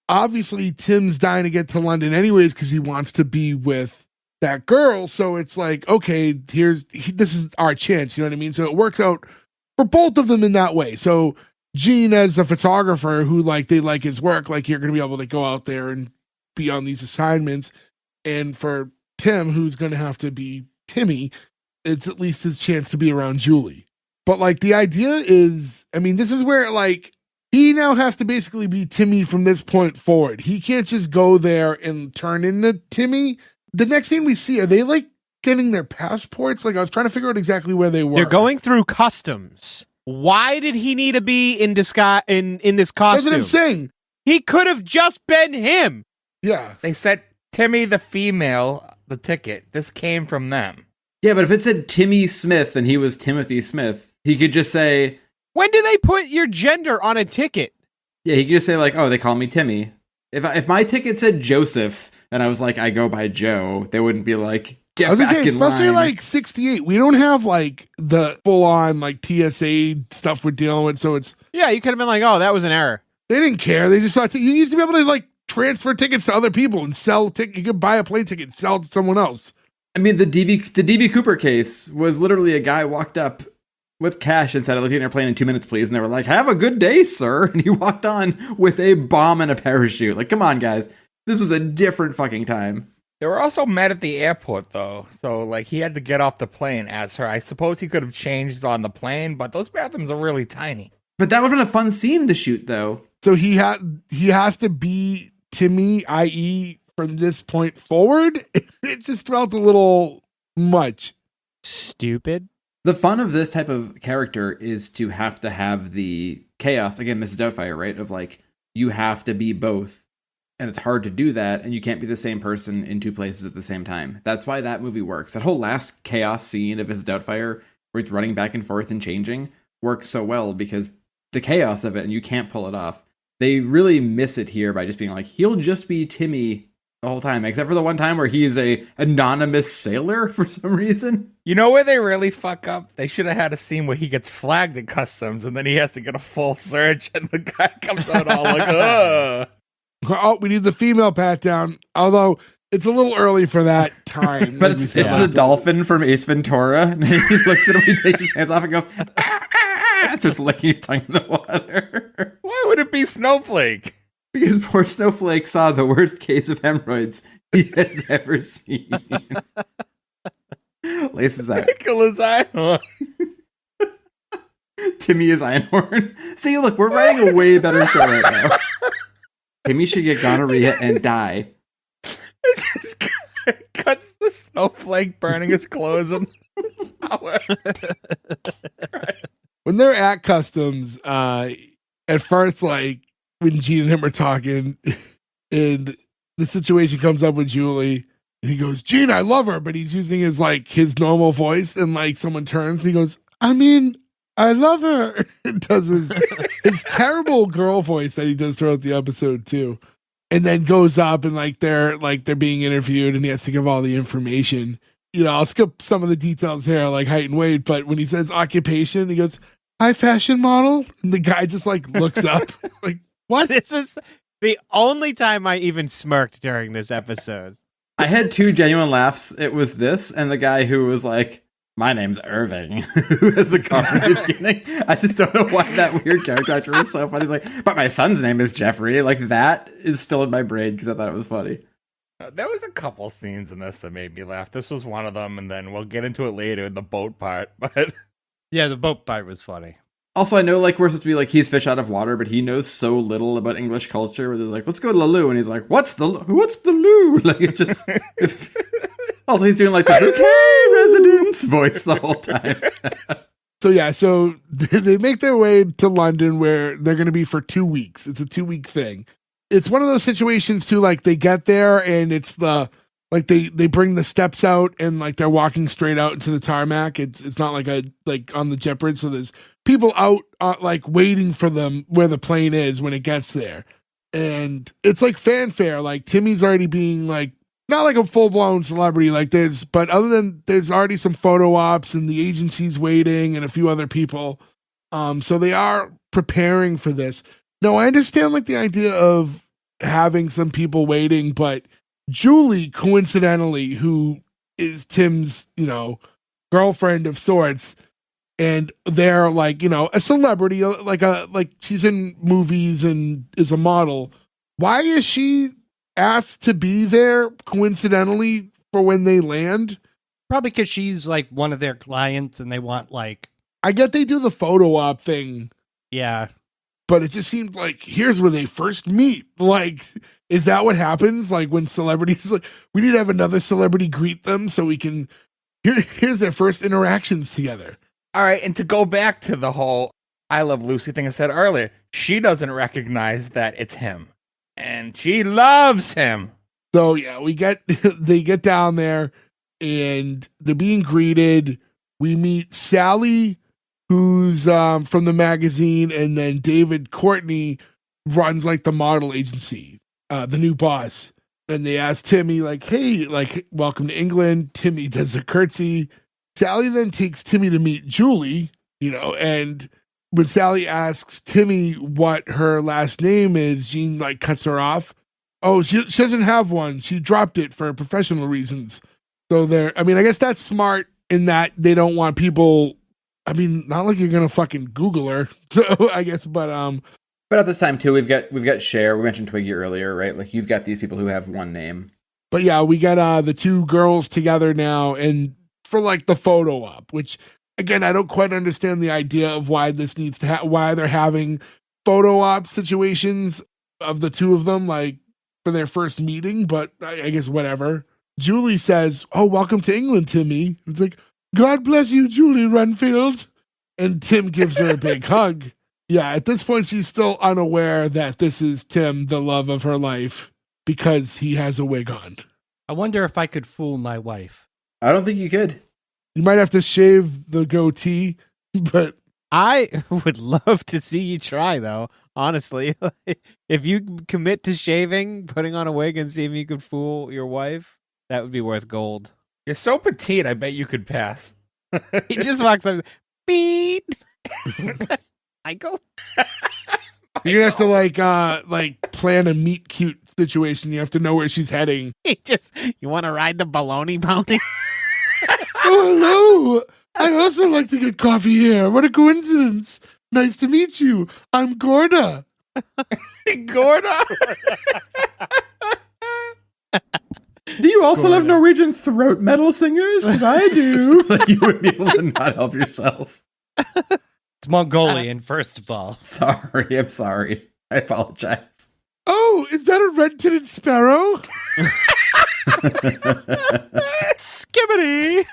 Obviously, Tim's dying to get to London anyways because he wants to be with that girl. So it's like, okay, this is our chance. You know what I mean? So it works out for both of them in that way. So Gene, as a photographer who like they like his work, like you're going to be able to go out there and be on these assignments. And for Tim, who's going to have to be Timmie, it's at least his chance to be around Julie. But like the idea is, I mean, this is where like he now has to basically be Timmie from this point forward. He can't just go there and turn into Timmie. The next scene we see, are they like getting their passports? Like I was trying to figure out exactly where they were. They're going through customs. Why did he need to be in disguise in this That's costume? what I'm saying. He could have just been him. Yeah. They said Timmie the female, the ticket. This came from them. Yeah, but if it said Timmy Smith and he was Timothy Smith, he could just say, When do they put your gender on a ticket? yeah, he could just say like, oh, they call me Timmy. If my ticket said Joseph and I was like, I go by Joe, they wouldn't be like, get I was gonna back say, in especially line. like 68. We don't have like the full on like TSA stuff we're dealing with. So it's, Yeah, you could have been like, oh, that was an error. they didn't care. They just thought you used to be able to like transfer tickets to other people and sell tickets. You could buy a plane ticket and sell it to someone else. I mean, the DB Cooper case was literally a guy walked up with cash and said, I'll let you in your plane in 2 minutes, please. And they were like, have a good day, sir. And he walked on with a bomb and a parachute. Like, come on, guys. This was a different fucking time. They were also met at the airport, though. So, like, he had to get off the plane as her. I suppose he could have changed on the plane, but those bathrooms are really tiny. But that would have been a fun scene to shoot, though. So he has to be Timmie, i.e., from this point forward. It just felt a little much. Stupid. The fun of this type of character is to have the chaos, again, Mrs. Doubtfire, right? Of like, you have to be both. And it's hard to do that, and you can't be the same person in two places at the same time. That's why that movie works. That whole last chaos scene of Mrs. Doubtfire, where it's running back and forth and changing, works so well because the chaos of it, and you can't pull it off. They really miss it here by just being like, he'll just be Timmie the whole time, except for the one time where he's a anonymous sailor for some reason. You know where they really fuck up? They should have had a scene where he gets flagged at customs, and then he has to get a full search, and the guy comes out all like, ugh. Oh, we need the female pat down. Although it's a little early for that time. But it's the dolphin from Ace Ventura. And he looks at him, he takes his pants off and goes, ah, ah, Starts licking his tongue in the water. Why would it be Snowflake? Because poor Snowflake saw the worst case of hemorrhoids he has ever seen. Laces out. Nicholas Einhorn. Timmie is Einhorn. See, look, we're writing a way better show right now. Timmie should get gonorrhea and die. It just cuts the Snowflake burning his clothes in the shower. When they're at customs, at first, like when Gene and him are talking, and the situation comes up with Julie, and he goes, "Gene, I love her," but he's using his normal voice, and like someone turns, he goes, "I mean, I love her." Does his terrible girl voice that he does throughout the episode too, and then goes up and they're being interviewed, and he has to give all the information. You know, I'll skip some of the details here, like height and weight, but when he says occupation, he goes, "High fashion model," and the guy just like looks up, like, what? This is the only time I even smirked during this episode. I had two genuine laughs. It was this and the guy who was like, "My name's Irving," who has the car in the beginning. I just don't know why that weird character actor was so funny. He's like, "But my son's name is Jeffrey." Like, that is still in my brain because I thought it was funny. There was a couple scenes in this that made me laugh. This was one of them, and then we'll get into it later in the boat part. But Yeah, the boat part was funny. Also, I know like we're supposed to be like he's fish out of water, but he knows so little about English culture. Where they're like, "Let's go to the loo," and he's like, "What's the loo?" Like, it just. Also, he's doing like the "Okay, residents" voice the whole time. So they make their way to London where they're going to be for 2 weeks. It's a 2-week thing. It's one of those situations too, like they get there and it's the, like they bring the steps out and like they're walking straight out into the tarmac. It's not like on the jet bridge. So there's people out like waiting for them where the plane is when it gets there. And it's like fanfare. Like Timmie's already being like, not like a full-blown celebrity like this, but other than there's already some photo ops and the agency's waiting and a few other people. So they are preparing for this. No, I understand like the idea of having some people waiting, but Julie, coincidentally, who is Tim's, girlfriend of sorts, and they're like, a celebrity, like she's in movies and is a model. Why is she asked to be there coincidentally for when they land? Probably because she's like one of their clients and they want like... I get they do the photo op thing. Yeah. But it just seems like here's where they first meet. Like, is that what happens? Like when celebrities, like, we need to have another celebrity greet them so we can, here's their first interactions together. all right, and to go back to the whole I Love Lucy thing I said earlier, she doesn't recognize that it's him. And she loves him. So yeah, they get down there and they're being greeted. We meet Sally, who's from the magazine, and then David Courtney runs like the model agency, the new boss. And they ask Timmie, like, "Hey, like, welcome to England." Timmie does a curtsy. Sally then takes Timmie to meet Julie, and when Sally asks Timmie what her last name is, Jean like cuts her off. Oh, she doesn't have one. She dropped it for professional reasons. So I guess that's smart in that they don't want people. Not like you're gonna fucking Google her. So I guess, but at this time too, we've got Cher. We mentioned Twiggy earlier, right? Like you've got these people who have one name. But yeah, we got the two girls together now, and for like the photo op, which again I don't quite understand the idea of why this needs to why they're having photo op situations of the two of them like for their first meeting. But I guess whatever. Julie says, "Oh, welcome to England, Timmie." It's like, "God bless you, Julie Renfield," and Tim gives her a big hug. Yeah, at this point, she's still unaware that this is Tim, the love of her life, because he has a wig on. I wonder if I could fool my wife. I don't think you could. You might have to shave the goatee, but I would love to see you try, though, honestly. If you commit to shaving, putting on a wig, and see if you could fool your wife, that would be worth gold. You're so petite, I bet you could pass. He just walks up, beep. Michael? you're gonna have to like plan a meet cute situation. You have to know where she's heading. You want to ride the baloney pony? Oh, hello. I also like to get coffee here. What a coincidence. Nice to meet you. I'm Gorda. Gorda. Do you also love Norwegian throat metal singers? Because I do. Like, you would be able to not help yourself. It's Mongolian, first of all. Sorry, I'm sorry. I apologize. Oh, is that a red-titted sparrow? Skibbity.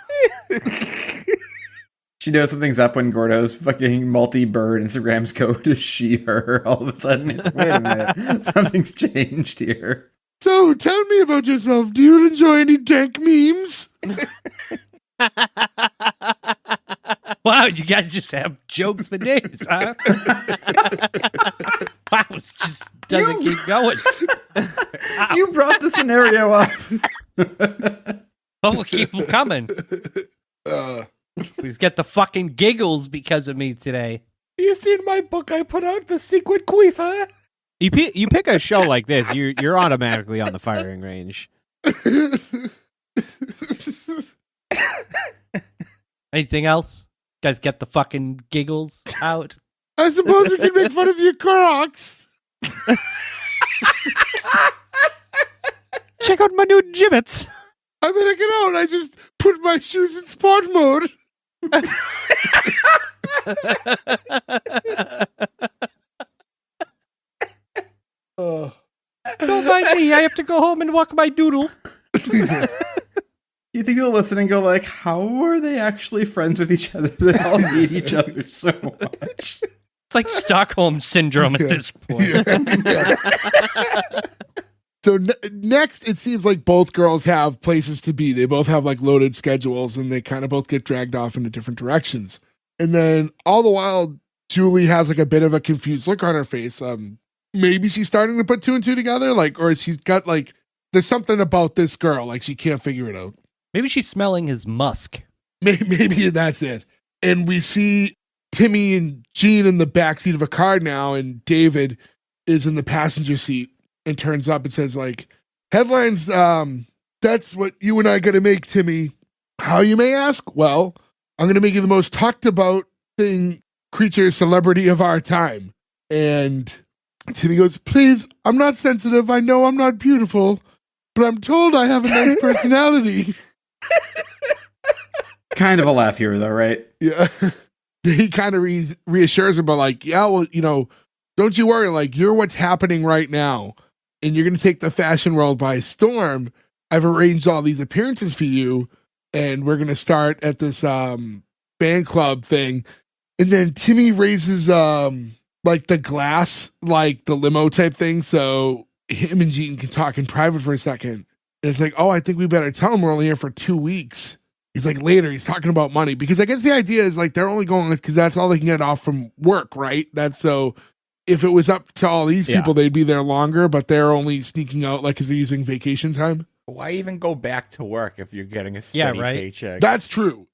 She knows something's up when Gordo's fucking multi-bird Instagrams go to she, her. All of a sudden, he's like, wait a minute. Something's changed here. So, tell me about yourself. Do you enjoy any dank memes? Wow, you guys just have jokes for days, huh? Wow, it just doesn't keep going. You brought the scenario up. Oh, we'll keep them coming. Please get the fucking giggles because of me today. You seen my book I put out, The Secret Queefer? You pick a show like this, you're automatically on the firing range. Anything else? Guys, get the fucking giggles out. I suppose we can make fun of your Crocs. Check out my new gibbets. I'm gonna get out. I just put my shoes in sport mode. Don't mind me. I have to go home and walk my doodle. You think people listen and go like, how are they actually friends with each other? They all need each other so much. It's like Stockholm syndrome at this point. So next, it seems like both girls have places to be. They both have like loaded schedules, and they kind of both get dragged off into different directions. And then all the while, Julie has like a bit of a confused look on her face. Maybe she's starting to put two and two together, like, or she's got like, there's something about this girl, like she can't figure it out. Maybe she's smelling his musk. Maybe that's it. And we see Timmie and Jean in the backseat of a car now, and David is in the passenger seat and turns up and says, like, headlines, that's what you and I gotta make, Timmie. How, you may ask? Well, I'm gonna make you the most talked about creature celebrity of our time. And Timmie goes, please, I'm not sensitive. I know I'm not beautiful, but I'm told I have a nice personality. Kind of a laugh here, though, right? Yeah. He kind of reassures her, but like, yeah, well, you know, don't you worry. Like, you're what's happening right now, and you're going to take the fashion world by storm. I've arranged all these appearances for you, and we're going to start at this fan club thing. And then Timmie raises like the glass, like the limo type thing, so him and Jean can talk in private for a second. And it's like, oh, I think we better tell him we're only here for 2 weeks. He's like, later, he's talking about money. Because I guess the idea is like they're only going because that's all they can get off from work, right? That's so if it was up to all these people, they'd be there longer, but they're only sneaking out like because they're using vacation time. Why even go back to work if you're getting a steady paycheck? That's true.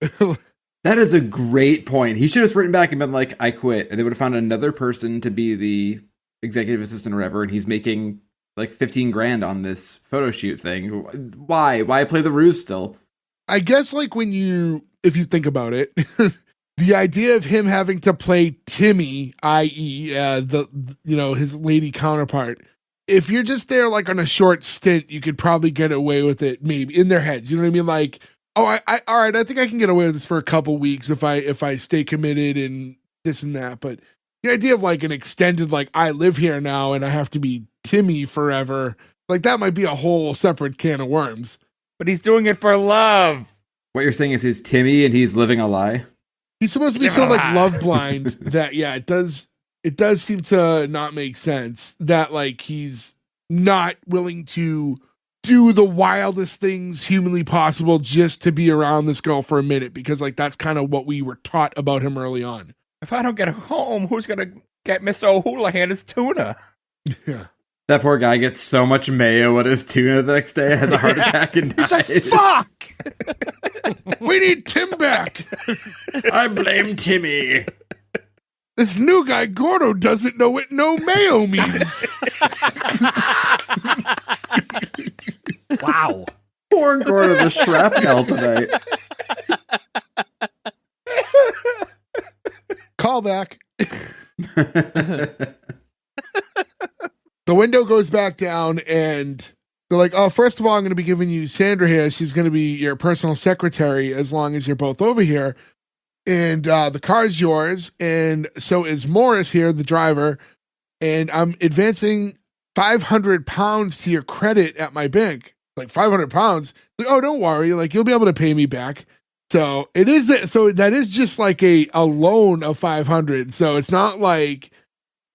That is a great point. He should have written back and been like, I quit. And they would have found another person to be the executive assistant or whatever. And he's making like 15 grand on this photo shoot thing. Why play the ruse still? I guess like if you think about it, the idea of him having to play Timmie, i.e. His lady counterpart, if you're just there like on a short stint, you could probably get away with it maybe in their heads. You know what I mean? Like, oh, all right, I think I can get away with this for a couple weeks if I stay committed and this and that. But the idea of like an extended, like I live here now and I have to be Timmie forever, like that might be a whole separate can of worms. But he's doing it for love. What you're saying is he's Timmie and he's living a lie? He's supposed to be so like love blind that, yeah, it does seem to not make sense that like he's not willing to do the wildest things humanly possible just to be around this girl for a minute, because like that's kind of what we were taught about him early on. If I don't get home, who's going to get Mr. O'Houlihan his tuna? Yeah. That poor guy gets so much mayo at his tuna the next day, has a heart attack and dies. He's like, fuck! We need Tim back! I blame Timmie. This new guy, Gordo, doesn't know what no mayo means. Wow. Poor Gordo, the shrapnel tonight. Call back. The window goes back down, and they're like, oh, first of all, I'm going to be giving you Sandra here. She's going to be your personal secretary as long as you're both over here. And the car's yours, and so is Morris here, the driver. And I'm advancing 500 pounds to your credit at my bank. Like 500 pounds. Like, oh, don't worry. Like, you'll be able to pay me back. So it is. So that is just like a loan of 500. So it's not like.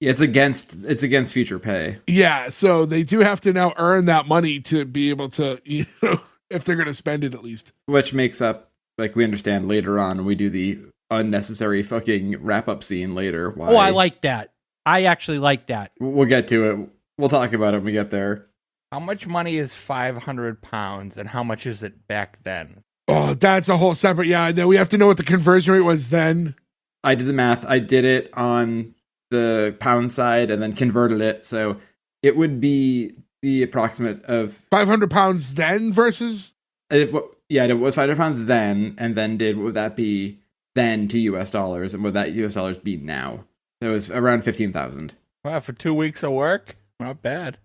Yeah, it's against future pay. Yeah. So they do have to now earn that money to be able to, if they're going to spend it at least. Which makes up, like, we understand later on when we do the unnecessary fucking wrap up scene later. Why. Oh, I like that. I actually like that. We'll get to it. We'll talk about it when we get there. How much money is 500 pounds and how much is it back then? Oh, that's a whole separate. Yeah, no, we have to know what the conversion rate was then. I did the math. I did it on the pound side and then converted it. So it would be the approximate of 500 pounds then versus. It was 500 pounds then, and then what would that be then to US dollars, and would that US dollars be now? So it was around 15,000. Wow, for 2 weeks of work? Not bad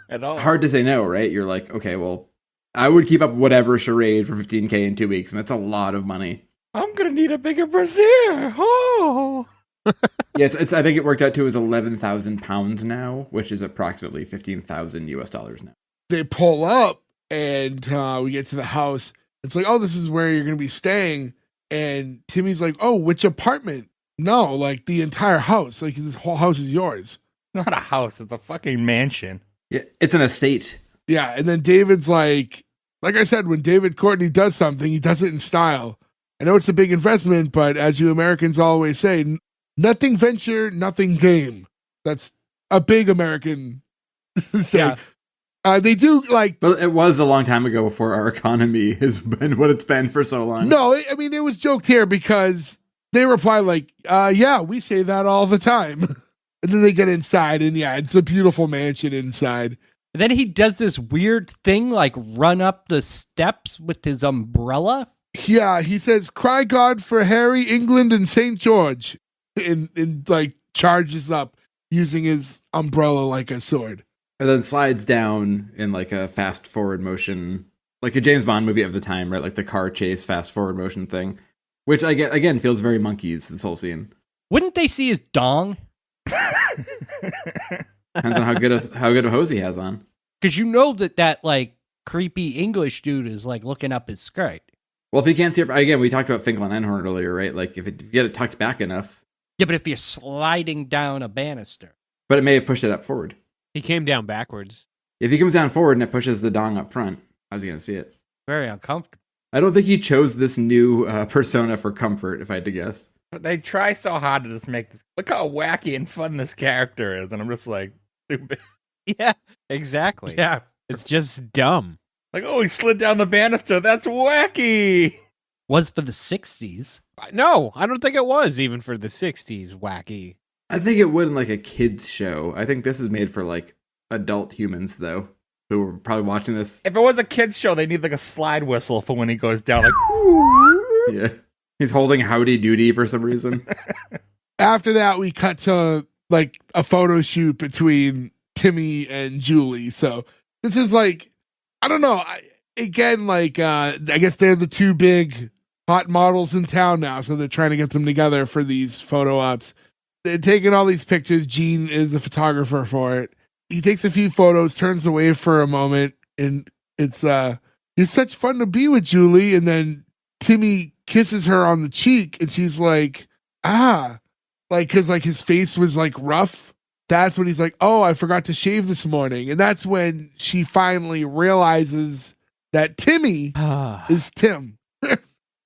at all. Hard to say no, right? You're like, okay, well, I would keep up whatever charade for 15K in 2 weeks, and that's a lot of money. I'm gonna need a bigger brassiere. Oh. Yeah, it's. I think it worked out to 11,000 pounds now, which is approximately 15,000 US dollars now. They pull up, and we get to the house. It's like, oh, this is where you're going to be staying. And Timmy's like, oh, which apartment? No, like the entire house. Like, this whole house is yours. It's not a house, it's a fucking mansion. Yeah, it's an estate. Yeah, and then David's like I said, when David Courtney does something, he does it in style. I know it's a big investment, but as you Americans always say, nothing venture, nothing game. That's a big American saying. Yeah. They do like. But it was a long time ago before our economy has been what it's been for so long. No, I mean, it was joked here because they reply like, yeah, we say that all the time. And then they get inside, and yeah, it's a beautiful mansion inside. And then he does this weird thing, like run up the steps with his umbrella. Yeah, he says, cry God for Harry, England, and St. George. And like charges up using his umbrella like a sword. And then slides down in like a fast forward motion, like a James Bond movie of the time, right? Like the car chase fast forward motion thing, which I get again feels very Monkeys. This whole scene. Wouldn't they see his dong? Depends on how good a hose he has on. Because you know that like creepy English dude is like looking up his skirt. Well, if you can't see it again, we talked about Finkel and Einhorn earlier, right? Like if you get it tucked back enough. Yeah, but if you're sliding down a banister. But it may have pushed it up forward. He came down backwards. If he comes down forward and it pushes the dong up front, how's he going to see it? Very uncomfortable. I don't think he chose this new persona for comfort, if I had to guess. But they try so hard to just make this. Look how wacky and fun this character is, and I'm just like, stupid. Yeah, exactly. Yeah. It's just dumb. Like, oh, he slid down the banister. That's wacky. Was for the 60s. No, I don't think it was even for the 60s wacky. I think it would in like a kid's show. I think this is made for like adult humans, though, who are probably watching this. If it was a kid's show, they need like a slide whistle for when he goes down. Like, Yeah. He's holding Howdy Doody for some reason. After that, we cut to like a photo shoot between Timmie and Julie. So this is like, I don't know. I guess they're the two big hot models in town now. So they're trying to get them together for these photo ops. They're taking all these pictures. Gene is a photographer for it. He takes a few photos, turns away for a moment, and it's such fun to be with Julie. And then Timmie kisses her on the cheek, and she's like, because like his face was like rough. That's when he's like, oh, I forgot to shave this morning. And that's when she finally realizes that Timmie is Tim. I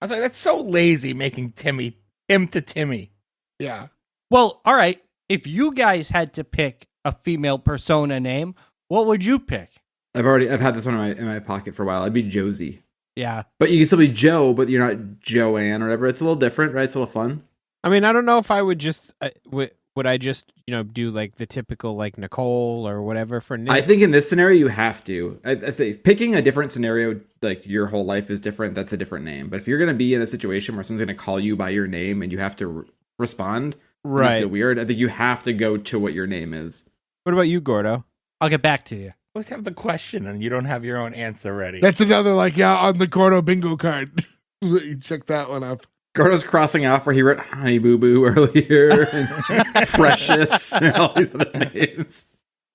was like, that's so lazy making Timmie him to Timmie. Yeah. Well, all right. If you guys had to pick a female persona name, what would you pick? I've had this one in my pocket for a while. I'd be Josie. Yeah. But you can still be Joe, but you're not Joanne or whatever. It's a little different, right? It's a little fun. I mean, I don't know if I would just would I just do like the typical like Nicole or whatever for Nick? I think in this scenario you have to. I think picking a different scenario, like your whole life is different. That's a different name. But if you're gonna be in a situation where someone's gonna call you by your name and you have to respond, Right. feel weird. I think you have to go to what your name is. What about you, Gordo? I'll get back to you. Always have the question and you don't have your own answer ready. That's another on the Gordo bingo card. You check that one up. Gordo's crossing off where he wrote Honey Boo Boo earlier and Precious and all these other names.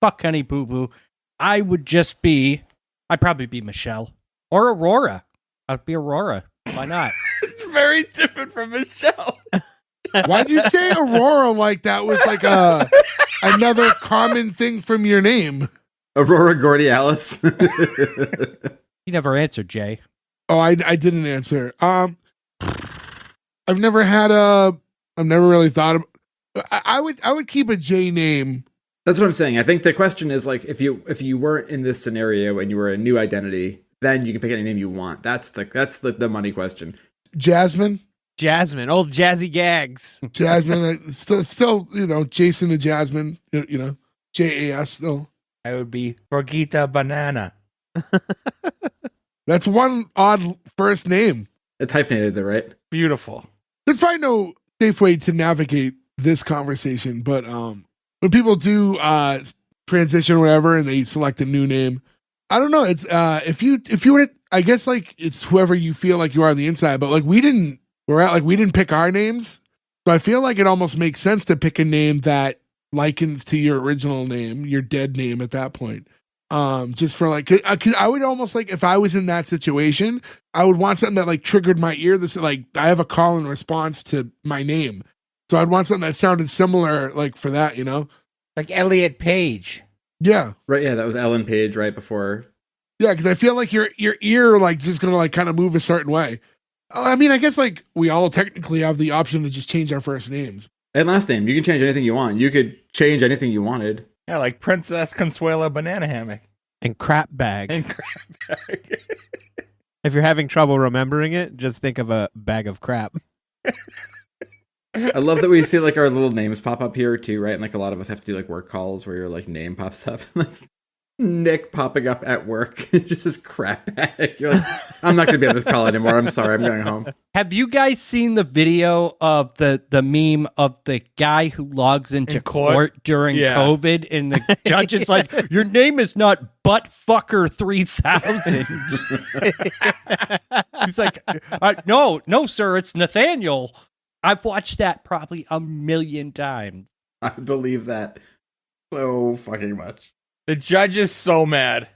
Fuck Honey Boo Boo. I'd probably be Michelle. Or Aurora. I'd be Aurora. Why not? It's very different from Michelle. Why'd you say Aurora like that was like another common thing from your name? Aurora Gordy Alice. You never answered, Jay. Oh, I didn't answer. I've never really thought of. I would keep a J name. That's what I'm saying. I think the question is like if you weren't in this scenario and you were a new identity, then you can pick any name you want. That's the money question. Jasmine, old Jazzy Gags. Jasmine, still Jason and Jasmine, JAS still. I would be Borgita Banana. That's one odd first name. It's hyphenated there, right? Beautiful. There's probably no safe way to navigate this conversation, but when people do transition or whatever and they select a new name, I don't know. It's if you were, I guess like it's whoever you feel like you are on the inside, but like we didn't pick our names, so I feel like it almost makes sense to pick a name that likens to your original name, your dead name at that point. Just for like, cause I would almost like if I was in that situation, I would want something that like triggered my ear. This like I have a call and response to my name, so I'd want something that sounded similar, like for that, Like Elliot Page. Yeah, Right. Yeah, that was Ellen Page right before. yeah, because I feel like your ear like just gonna like kind of move a certain way. I mean, I guess like we all technically have the option to just change our first names. And last name, you can change anything you want. You could change anything you wanted. Yeah, like Princess Consuela Banana Hammock. And crap bag. And crap bag. If you're having trouble remembering it, just think of a bag of crap. I love that we see like our little names pop up here too, right? And like a lot of us have to do like work calls where your like name pops up. Like Nick popping up at work. Just this crap bag. You're like, I'm not gonna be on this call anymore. I'm sorry, I'm going home. Have you guys seen the video of the meme of the guy who logs into In court? court during Yeah. COVID and the judge is like, your name is not Buttfucker 3000. He's like, no, sir, it's Nathaniel. I've watched that probably 1,000,000 times. I believe that so fucking much. The judge is so mad.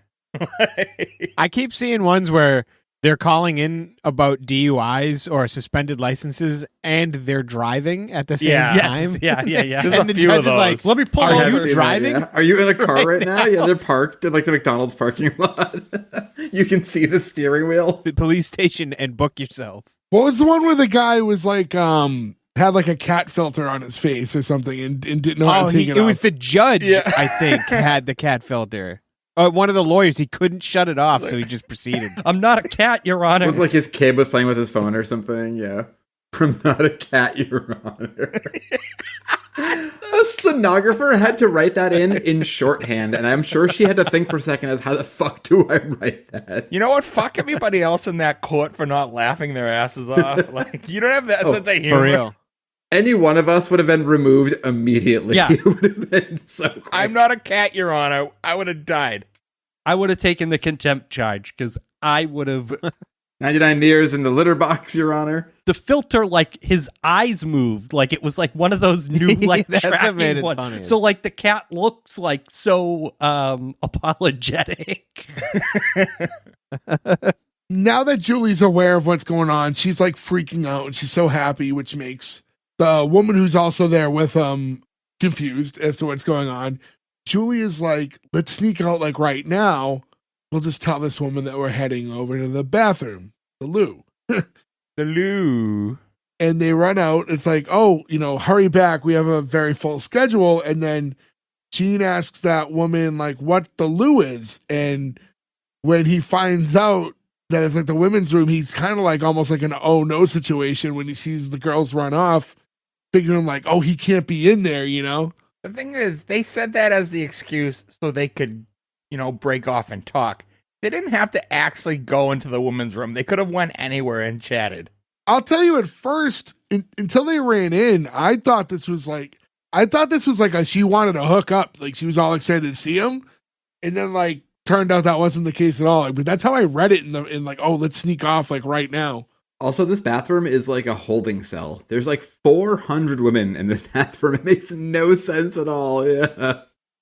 I keep seeing ones where they're calling in about DUIs or suspended licenses and they're driving at the same Yeah. time. Yeah. There's And a the few judge of is like, those. Let me pull Are I out have you seen that, driving? yeah. Are you in a car right now? Yeah, they're parked in like the McDonald's parking lot. You can see the steering wheel. the police station and book yourself. What was the one where the guy was like had like a cat filter on his face or something and didn't know how to take it It was off? the judge, Yeah. I think, had the cat filter. One of the lawyers, he couldn't shut it off, so he just proceeded. I'm not a cat, Your Honor. It was like his kid was playing with his phone or something. Yeah. I'm not a cat, Your Honor. A stenographer had to write that in shorthand, and I'm sure she had to think for a second as how the fuck do I write that? You know what? Fuck everybody else in that court for not laughing their asses off. Like, you don't have that sense of humor. For real. Any one of us would have been removed immediately. Yeah. It would have been so quick. I'm not a cat, Your Honor. I would have died. I would have taken the contempt charge because I would have. 99 years in the litter box, Your Honor. The filter, like his eyes moved, like it was like one of those new like That's what tracking made it ones. funny. So like the cat looks like so apologetic. Now that Julie's aware of what's going on, she's like freaking out and she's so happy, which makes the woman who's also there with confused as to what's going on. Julie is like, let's sneak out like right now. We'll just tell this woman that we're heading over to the bathroom, the loo. The loo. And they run out. It's like, oh, hurry back. We have a very full schedule. And then Gene asks that woman like what the loo is. And when he finds out that it's like the women's room, he's kind of like almost like an oh no situation when he sees the girls run off, figuring like, oh, he can't be in there, The thing is, they said that as the excuse so they could, break off and talk. They didn't have to actually go into the woman's room. They could have went anywhere and chatted. I'll tell you at first, until they ran in, I thought this was like she wanted to hook up. Like she was all excited to see him. And then like turned out that wasn't the case at all. Like, but that's how I read it in like, oh, let's sneak off like right now. Also, this bathroom is like a holding cell. There's like 400 women in this bathroom. It makes no sense at all. Yeah.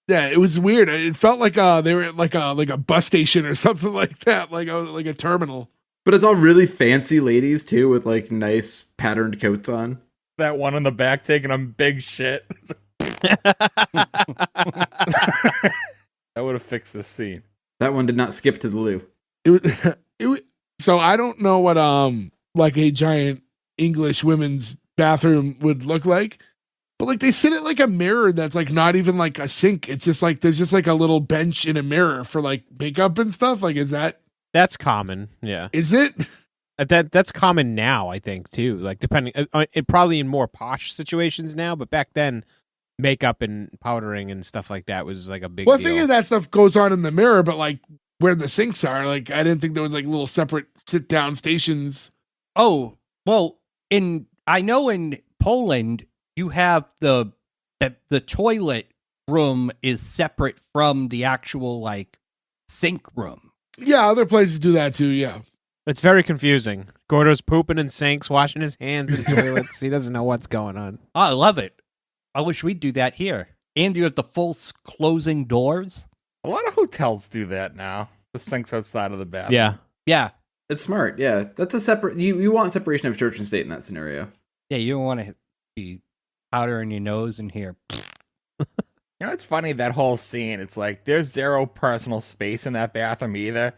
Yeah, it was weird. It felt like they were at like a bus station or something like that, like a terminal. But it's all really fancy ladies too, with like nice patterned coats on. That one in the back taking a big shit. That would have fixed this scene. That one did not skip to the loo. It was so I don't know what like a giant English women's bathroom would look like. But like they sit at like a mirror that's like not even like a sink. It's just like there's just like a little bench in a mirror for like makeup and stuff. Like That's common. Yeah. is it? That's common now, I think, too. Like depending it probably in more posh situations now, but back then makeup and powdering and stuff like that was like a big Well, I deal. figured that stuff goes on in the mirror, but like where the sinks are, like I didn't think there was like little separate sit down stations. Oh, well, I know in Poland you have the toilet room is separate from the actual like sink room. Yeah, other places do that too. Yeah. It's very confusing. Gordo's pooping in sinks, washing his hands in toilets. He doesn't know what's going on. Oh, I love it. I wish we'd do that here. And you have the full closing doors. A lot of hotels do that now. The sink's outside of the bathroom. Yeah. Yeah. It's smart. Yeah. That's a separate, you want separation of church and state in that scenario. Yeah, you don't want to be powder in your nose and here. You know, it's funny, that whole scene. It's like there's zero personal space in that bathroom either.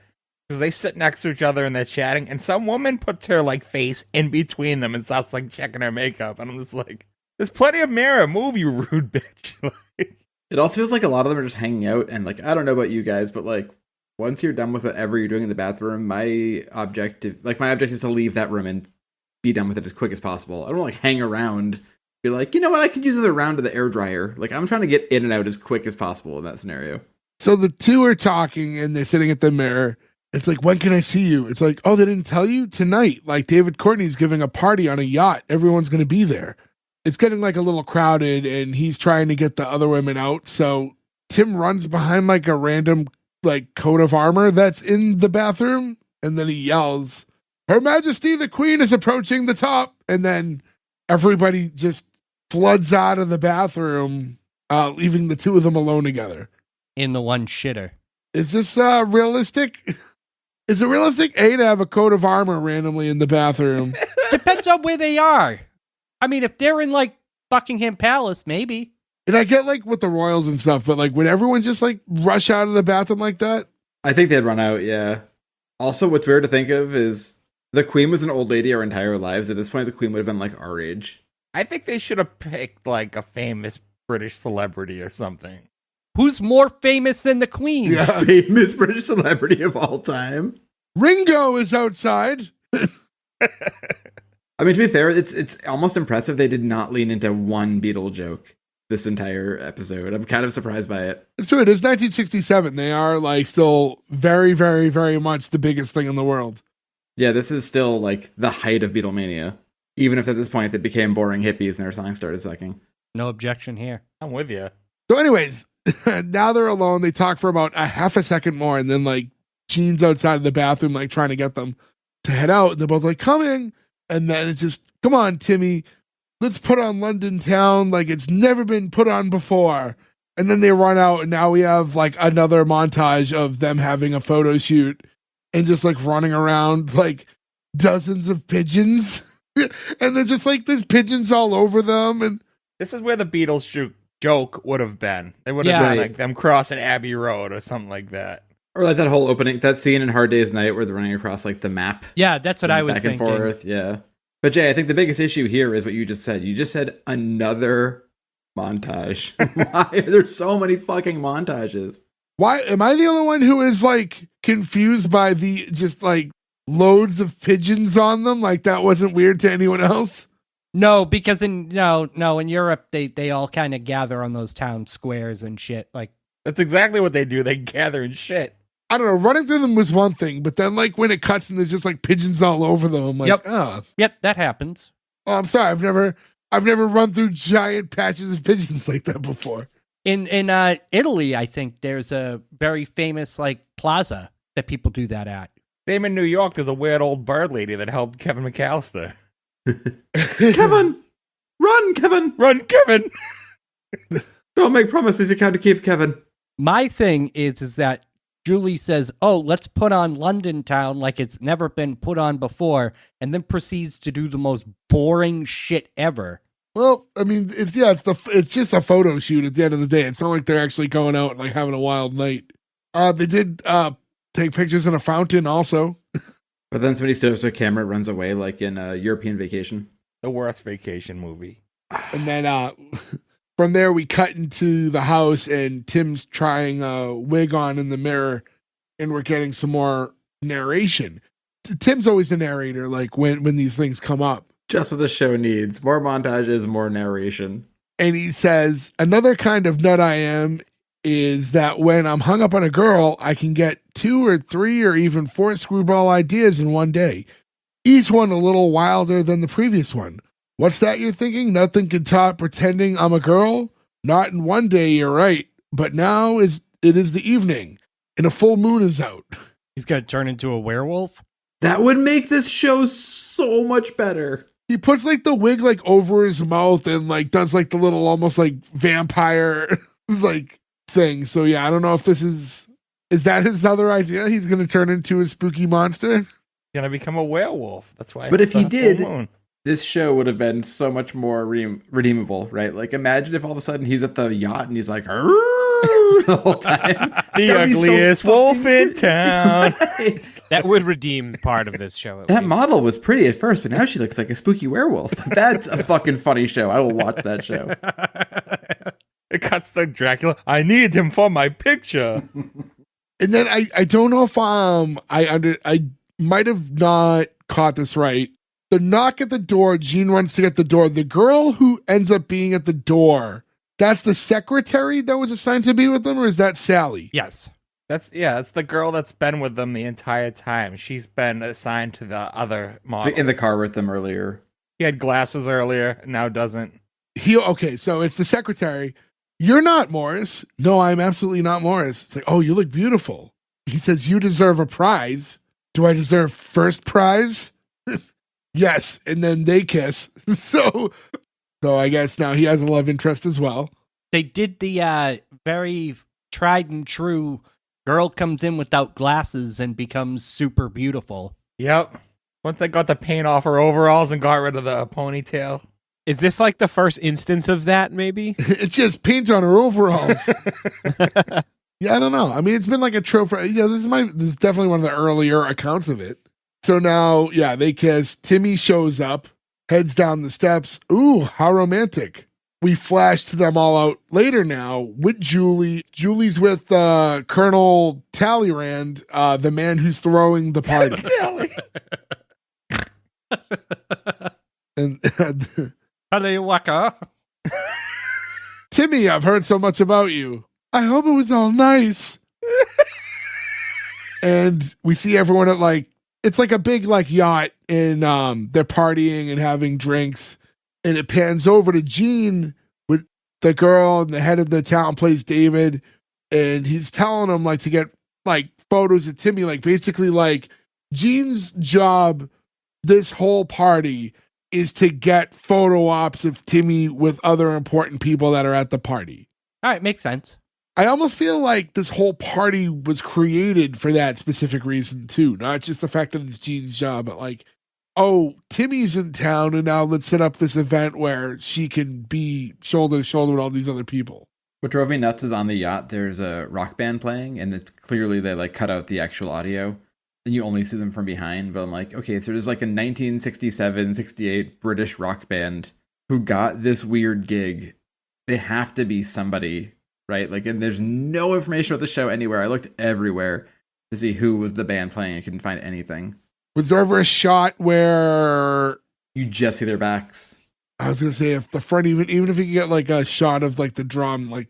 Because they sit next to each other and they're chatting, and some woman puts her like face in between them and starts like checking her makeup. And I'm just like, there's plenty of mirror. Move, you rude bitch. It also feels like a lot of them are just hanging out. And like, I don't know about you guys, but like, once you're done with whatever you're doing in the bathroom, my objective is to leave that room and be done with it as quick as possible. I don't want to like hang around, be like, you know what, I could use another round of the air dryer. Like, I'm trying to get in and out as quick as possible in that scenario. So the two are talking and they're sitting at the mirror. It's like, when can I see you? It's like, oh, they didn't tell you? Tonight. Like David Courtney's giving a party on a yacht. Everyone's going to be there. It's getting like a little crowded and he's trying to get the other women out. So Tim runs behind like a random like coat of armor that's in the bathroom. And then he yells, Her Majesty the Queen is approaching the top. And then everybody just floods out of the bathroom, leaving the two of them alone together. In the one shitter. Is this realistic? Is it realistic, A, to have a coat of armor randomly in the bathroom? Depends on where they are. I mean, if they're in like Buckingham Palace, maybe. And I get like with the royals and stuff, but like would everyone just like rush out of the bathroom like that? I think they'd run out, yeah. Also, what's weird to think of is the Queen was an old lady our entire lives. At this point, the Queen would have been like our age. I think they should have picked like a famous British celebrity or something. Who's more famous than the Queen? Yeah. Famous British celebrity of all time. Ringo is outside. I mean, to be fair, it's almost impressive they did not lean into one Beatle joke this entire episode. I'm kind of surprised by it. It's true. It is 1967. They are like still very, very, very much the biggest thing in the world. Yeah, this is still like the height of Beatlemania. Even if at this point they became boring hippies and their songs started sucking. No objection here. I'm with you. So anyways, now they're alone. They talk for about a half a second more. And then like Gene's outside of the bathroom, like trying to get them to head out. And they're both like, coming. And then it's just, come on, Timmie. Let's put on London Town like it's never been put on before. And then they run out, and now we have like another montage of them having a photo shoot and just like running around like dozens of pigeons. And they're just like, there's pigeons all over them. And This is where the Beatles joke would have been. It would have been like them crossing Abbey Road or something like that. Or like that whole opening, that scene in Hard Day's Night where they're running across like the map. Yeah, that's what I was back thinking. and forth, yeah. But Jay, I think the biggest issue here is what you just said. You just said another montage. Why are there so many fucking montages? why am I the only one who is like confused by the just like loads of pigeons on them? Like that wasn't weird to anyone else? No, because in Europe they all kind of gather on those town squares and shit. Like That's exactly what they do. They gather and shit. I don't know, running through them was one thing, but then like when it cuts and there's just like pigeons all over them, I'm like, Yep. oh, Yep, that happens. I'm sorry, I've never run through giant patches of pigeons like that before. In Italy, I think there's a very famous like plaza that people do that at. Same in New York, there's a weird old bird lady that helped Kevin McAllister. Kevin! Run, Kevin! Run, Kevin! Don't make promises you can't keep, Kevin. My thing is that Julie says, "Oh, let's put on London Town like it's never been put on before," and then proceeds to do the most boring shit ever. Well, I mean, it's just a photo shoot at the end of the day. It's not like they're actually going out and like having a wild night. They did take pictures in a fountain also. But then somebody steals their camera, runs away like in a European Vacation. The worst vacation movie. And then from there we cut into the house and Tim's trying a wig on in the mirror and we're getting some more narration. Tim's always a narrator, like when these things come up. Just what the show needs. More montages, more narration. And he says, another kind of nut I am is that when I'm hung up on a girl, I can get 2 or 3 or even 4 screwball ideas in one day. Each one a little wilder than the previous one. What's that you're thinking? Nothing can top pretending I'm a girl? Not in one day, you're right. But now it is the evening, and a full moon is out. He's gonna turn into a werewolf. That would make this show so much better. He puts like the wig like over his mouth and like does like the little almost like vampire like thing. So yeah, I don't know if this is that his other idea? He's gonna turn into a spooky monster? He's gonna become a werewolf. That's why. But if he it's a full did, moon. this show would have been so much more redeemable, right? Like, imagine if all of a sudden he's at the yacht and he's like, the whole time. The That'd be so ugliest wolf in town. Right. That would redeem part of this show. At That least. model was pretty at first, but now she looks like a spooky werewolf. That's a fucking funny show. I will watch that show. It cuts to Dracula. I need him for my picture. And then I don't know if I might have not caught this right. The knock at the door, Jean runs to get the door. The girl who ends up being at the door, that's the secretary that was assigned to be with them, or is that Sally? Yes. That's the girl that's been with them the entire time. She's been assigned to the other model. In the car with them earlier. He had glasses earlier, now doesn't. Okay, so it's the secretary. You're not Morris. No, I'm absolutely not Morris. It's like, oh, you look beautiful. He says, you deserve a prize. Do I deserve first prize? Yes. And then they kiss. So I guess now he has a love interest as well. They did the very tried and true girl comes in without glasses and becomes super beautiful. Yep. Once they got the paint off her overalls and got rid of the ponytail. Is this like the first instance of that, maybe? It's just paint on her overalls. Yeah, I don't know. I mean, it's been like a trope for, yeah, this is definitely one of the earlier accounts of it. So now, yeah, they kiss. Timmie shows up, heads down the steps. Ooh, how romantic. We flash to them all out later now with Julie. Julie's with Colonel Talleyrand, the man who's throwing the party. and Waka. Timmie, I've heard so much about you. I hope it was all nice. And we see everyone at like, it's like a big like yacht and they're partying and having drinks. And it pans over to Gene with the girl and the head of the town plays David. And he's telling him like to get like photos of Timmie, like basically like Gene's job this whole party is to get photo ops of Timmie with other important people that are at the party. All right, makes sense. I almost feel like this whole party was created for that specific reason too. Not just the fact that it's Gene's job, but like, oh, Timmie's in town and now let's set up this event where she can be shoulder to shoulder with all these other people. What drove me nuts is on the yacht, there's a rock band playing, and it's clearly they like cut out the actual audio. And you only see them from behind, but I'm like, okay, so there's like a 1967, 68 British rock band who got this weird gig. They have to be somebody, right? Like, and there's no information about the show anywhere. I looked everywhere to see who was the band playing. I couldn't find anything. Was there ever a shot where You just see their backs. I was gonna say if the front even if you could get like a shot of like the drum like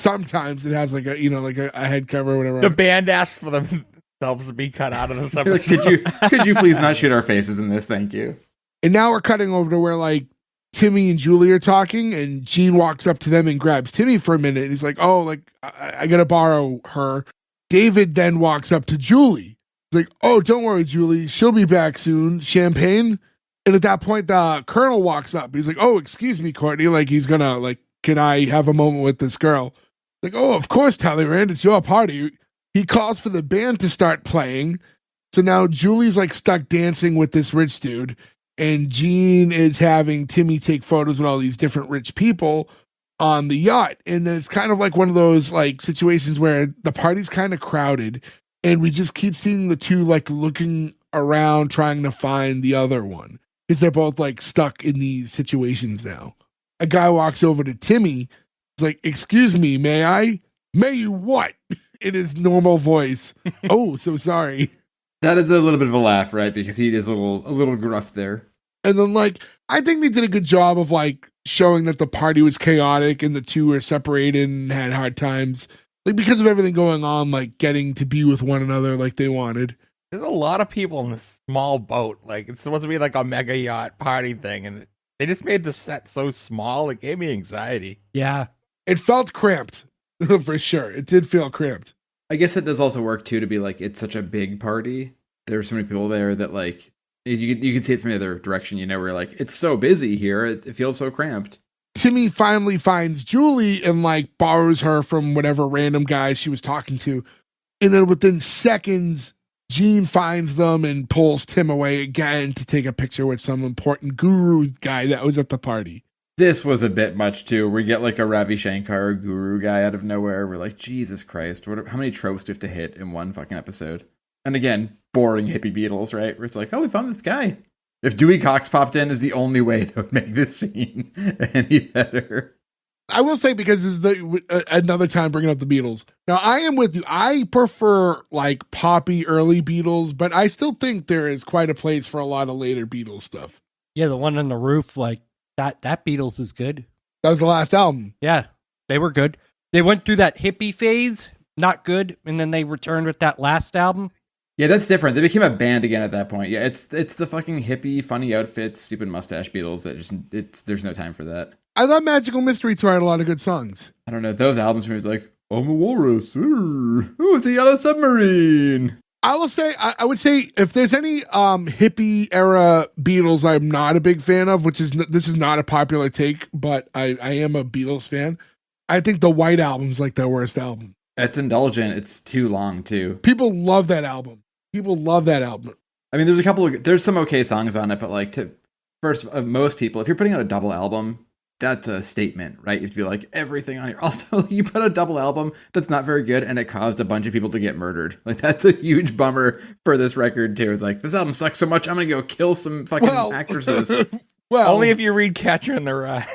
sometimes it has like a, like a head cover or whatever. The band asked for themselves to be cut out of this Like, episode. could you please not shoot our faces in this? Thank you. And now we're cutting over to where like Timmie and Julie are talking, and Gene walks up to them and grabs Timmie for a minute. And he's like, oh, like, I gotta borrow her. David then walks up to Julie. He's like, oh, don't worry, Julie. She'll be back soon. Champagne? And at that point, the Colonel walks up. He's like, oh, excuse me, Courtney. Like, he's gonna, like, can I have a moment with this girl? Like, oh, of course, Talleyrand. It's your party. He calls for the band to start playing. So now Julie's, like, stuck dancing with this rich dude. And Gene is having Timmie take photos with all these different rich people on the yacht. And then it's kind of like one of those like situations where the party's kind of crowded and we just keep seeing the two like looking around trying to find the other one because they're both like stuck in these situations now. A guy walks over to Timmie. He's like, excuse me, may I? May you what? In his normal voice. Oh, so sorry. That is a little bit of a laugh, right? Because he is a little gruff there. And then, like, I think they did a good job of, like, showing that the party was chaotic and the two were separated and had hard times. Like, because of everything going on, like, getting to be with one another like they wanted. There's a lot of people in this small boat. Like, it's supposed to be like a mega yacht party thing. And they just made the set so small. It gave me anxiety. Yeah. It felt cramped, for sure. It did feel cramped. I guess it does also work, too, to be like, it's such a big party. There's so many people there that, like, you can see it from the other direction, where you're like, it's so busy here. It feels so cramped. Timmie finally finds Julie and, like, borrows her from whatever random guy she was talking to. And then within seconds, Gene finds them and pulls Tim away again to take a picture with some important guru guy that was at the party. This was a bit much, too. We get, like, a Ravi Shankar guru guy out of nowhere. We're like, Jesus Christ, how many tropes do we have to hit in one fucking episode? And again, boring hippie Beatles, right? Where it's like, oh, we found this guy. If Dewey Cox popped in is the only way that would make this scene any better. I will say, because this is another time bringing up the Beatles. Now, I am with you. I prefer, like, poppy early Beatles, but I still think there is quite a place for a lot of later Beatles stuff. Yeah, the one on the roof, like, that Beatles is good. That was the last album. Yeah, they were good. They went through that hippie phase, not good, and then they returned with that last album. Yeah, that's different. They became a band again at that point. Yeah, it's the fucking hippie, funny outfits, stupid mustache Beatles that just there's no time for that. I thought Magical Mystery Tour had a lot of good songs. I don't know. Those albums for me was like, I'm a walrus. Ooh, it's a yellow submarine. I will say, I would say, if there's any hippie era Beatles I'm not a big fan of, this is not a popular take, but I am a Beatles fan. I think the White Album's like their worst album. It's indulgent. It's too long too. People love that album. I mean, there's some okay songs on it, but like most people, if you're putting out a double album, that's a statement, right? You have to be like, everything on here. Also, you put a double album that's not very good and it caused a bunch of people to get murdered. Like, that's a huge bummer for this record too. It's like, this album sucks so much, I'm gonna go kill some fucking actresses. Well, only if you read Catcher in the Rye.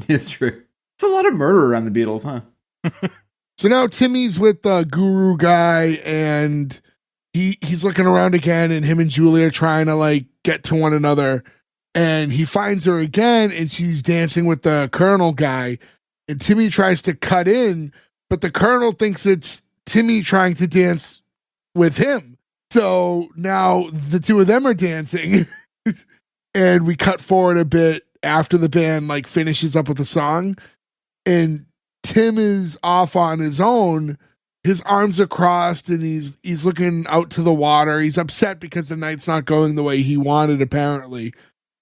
It's true. It's a lot of murder around the Beatles, huh? So now Timmie's with the guru guy, and he's looking around again, and him and Julie are trying to like get to one another, and he finds her again, and she's dancing with the Colonel guy, and Timmie tries to cut in, but the Colonel thinks it's Timmie trying to dance with him. So now the two of them are dancing, and we cut forward a bit after the band like finishes up with the song, and Tim is off on his own. His arms are crossed and he's looking out to the water. He's upset because the night's not going the way he wanted, apparently.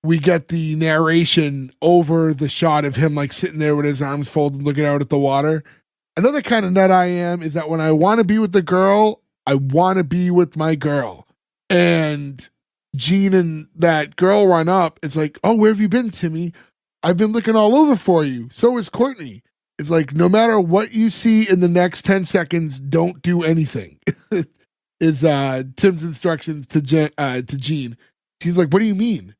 We get the narration over the shot of him like sitting there with his arms folded looking out at the water. Another kind of nut I am is that when I want to be with the girl, I want to be with my girl. And Gene and that girl run up. It's like, oh, where have you been, Timmie? I've been looking all over for you. So is Courtney. It's like, no matter what you see in the next 10 seconds, don't do anything. Is Tim's instructions to Gene. He's like, what do you mean?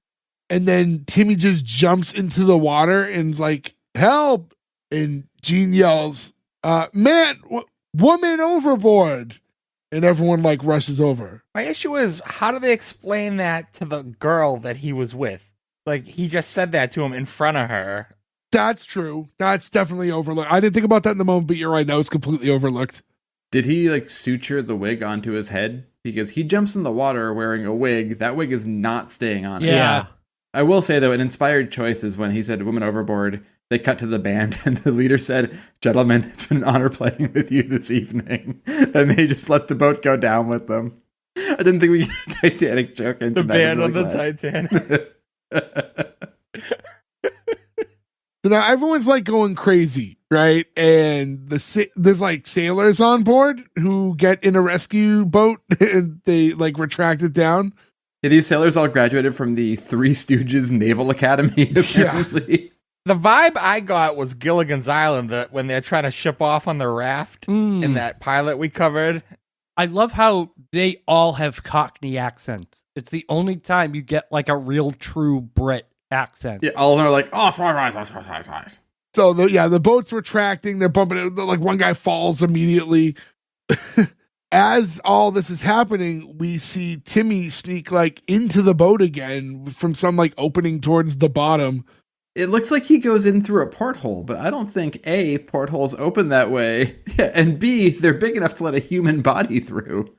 And then Timmie just jumps into the water and's like, help. And Gene yells, woman overboard. And everyone like rushes over. My issue is, how do they explain that to the girl that he was with? Like, he just said that to him in front of her. That's true. That's definitely overlooked. I didn't think about that in the moment, but you're right. That was completely overlooked. Did he like suture the wig onto his head? Because he jumps in the water wearing a wig. That wig is not staying on. Yeah. I will say though, an inspired choice is when he said "woman overboard." They cut to the band, and the leader said, "Gentlemen, it's been an honor playing with you this evening." And they just let the boat go down with them. I didn't think we get a Titanic joke into The band on the Titanic. So now everyone's like going crazy, right? And there's like sailors on board who get in a rescue boat and they like retract it down. Yeah, these sailors all graduated from the Three Stooges Naval Academy, apparently. The vibe I got was Gilligan's Island, that when they're trying to ship off on the raft in that pilot we covered. I love how they all have Cockney accents. It's the only time you get like a real true Brit accent. Yeah, all of them are like, "Oh, sorry. So the boat's retracting. They're bumping it. Like one guy falls immediately. As all this is happening, we see Timmie sneak like into the boat again from some like opening towards the bottom. It looks like he goes in through a porthole, but I don't think A, portholes open that way, and B, they're big enough to let a human body through.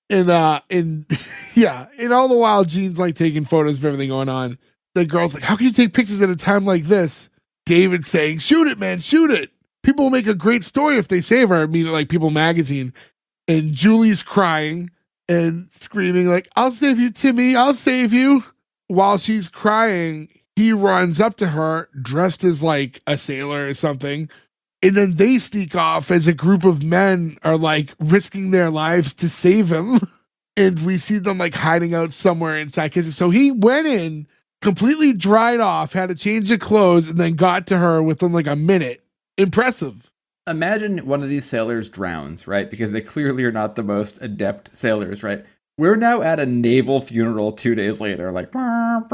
And all the while, Gene's like taking photos of everything going on. The girl's like, "How can you take pictures at a time like this?" David's saying, "Shoot it, man, shoot it. People will make a great story if they save her." I mean, like People Magazine. And Julie's crying and screaming like, "I'll save you, Timmie, I'll save you." While she's crying, he runs up to her dressed as like a sailor or something. And then they sneak off as a group of men are like risking their lives to save him. And we see them like hiding out somewhere inside. So he went in, completely dried off, had a change of clothes, and then got to her within like a minute. Impressive. Imagine one of these sailors drowns, right? Because they clearly are not the most adept sailors, right? We're now at a naval funeral 2 days later, like all